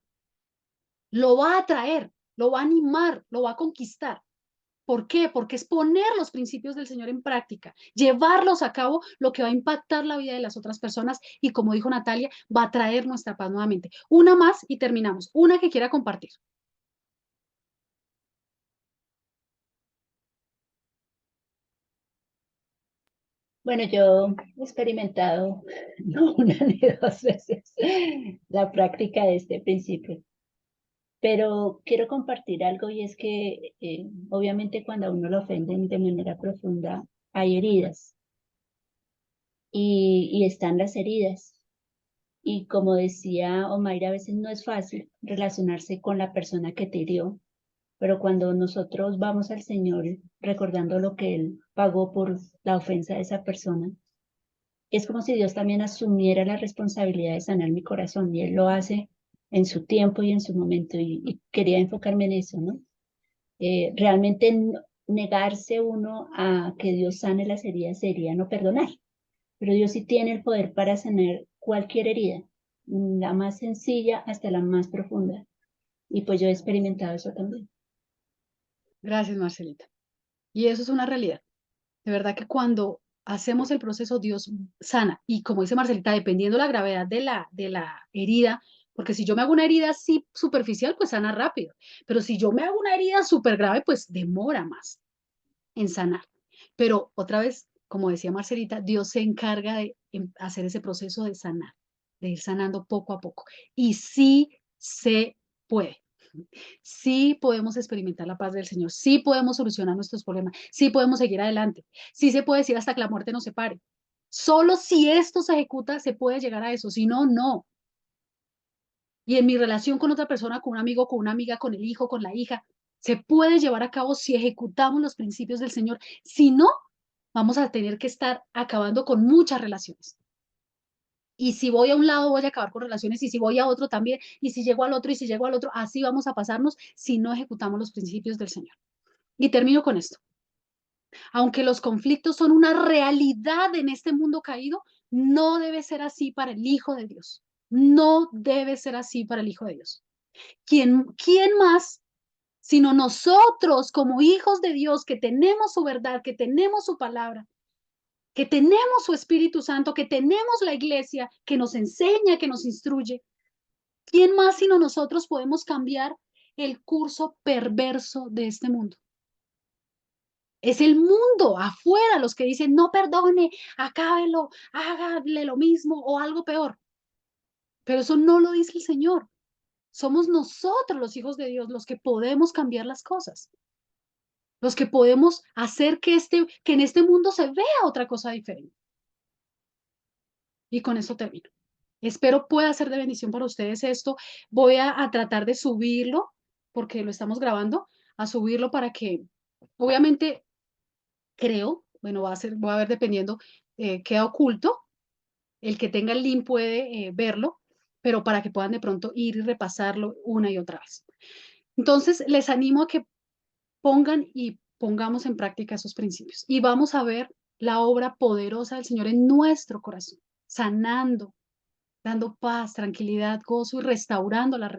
lo va a atraer, lo va a animar, lo va a conquistar. ¿Por qué? Porque es poner los principios del Señor en práctica, llevarlos a cabo, lo que va a impactar la vida de las otras personas y, como dijo Natalia, va a traer nuestra paz nuevamente. Una más y terminamos. Una que quiera compartir. Bueno, yo he experimentado no una ni dos veces la práctica de este principio, pero quiero compartir algo y es que obviamente cuando a uno lo ofenden de manera profunda hay heridas y están las heridas. Y como decía Omaira, a veces no es fácil relacionarse con la persona que te hirió, pero cuando nosotros vamos al Señor recordando lo que Él pagó por la ofensa de esa persona, es como si Dios también asumiera la responsabilidad de sanar mi corazón y Él lo hace en su tiempo y en su momento y quería enfocarme en eso, ¿no? Realmente negarse uno a que Dios sane las heridas sería no perdonar, pero Dios sí tiene el poder para sanar cualquier herida, la más sencilla hasta la más profunda. Y pues yo he experimentado eso también. Gracias, Marcelita. Y eso es una realidad. De verdad que cuando hacemos el proceso, Dios sana. Y como dice Marcelita, dependiendo la gravedad de la herida, porque si yo me hago una herida así superficial, pues sana rápido. Pero si yo me hago una herida súper grave, pues demora más en sanar. Pero otra vez, como decía Marcelita, Dios se encarga de hacer ese proceso de sanar, de ir sanando poco a poco. Y sí se puede. Sí podemos experimentar la paz del Señor, sí podemos solucionar nuestros problemas, sí podemos seguir adelante, sí se puede decir hasta que la muerte nos separe. Solo si esto se ejecuta se puede llegar a eso, si no, no. Y en mi relación con otra persona, con un amigo, con una amiga, con el hijo, con la hija, se puede llevar a cabo si ejecutamos los principios del Señor. Si no, vamos a tener que estar acabando con muchas relaciones. Y si voy a un lado, voy a acabar con relaciones, y si voy a otro también, y si llego al otro, y si llego al otro, así vamos a pasarnos si no ejecutamos los principios del Señor. Y termino con esto. Aunque los conflictos son una realidad en este mundo caído, no debe ser así para el Hijo de Dios. No debe ser así para el Hijo de Dios. ¿Quién más sino nosotros como hijos de Dios que tenemos su verdad, que tenemos su palabra, que tenemos su Espíritu Santo, que tenemos la iglesia que nos enseña, que nos instruye? ¿Quién más sino nosotros podemos cambiar el curso perverso de este mundo? Es el mundo afuera los que dicen, no perdone, acábelo, hágale lo mismo o algo peor. Pero eso no lo dice el Señor. Somos nosotros los hijos de Dios los que podemos cambiar las cosas. Los que podemos hacer que en este mundo se vea otra cosa diferente. Y con eso termino. Espero pueda ser de bendición para ustedes esto. Voy a tratar de subirlo, porque lo estamos grabando, a subirlo para que, obviamente, creo, bueno, voy a ver dependiendo, queda oculto. El que tenga el link puede verlo, pero para que puedan de pronto ir y repasarlo una y otra vez. Entonces, les animo a que pongan y pongamos en práctica esos principios. Y vamos a ver la obra poderosa del Señor en nuestro corazón, sanando, dando paz, tranquilidad, gozo y restaurando la relación.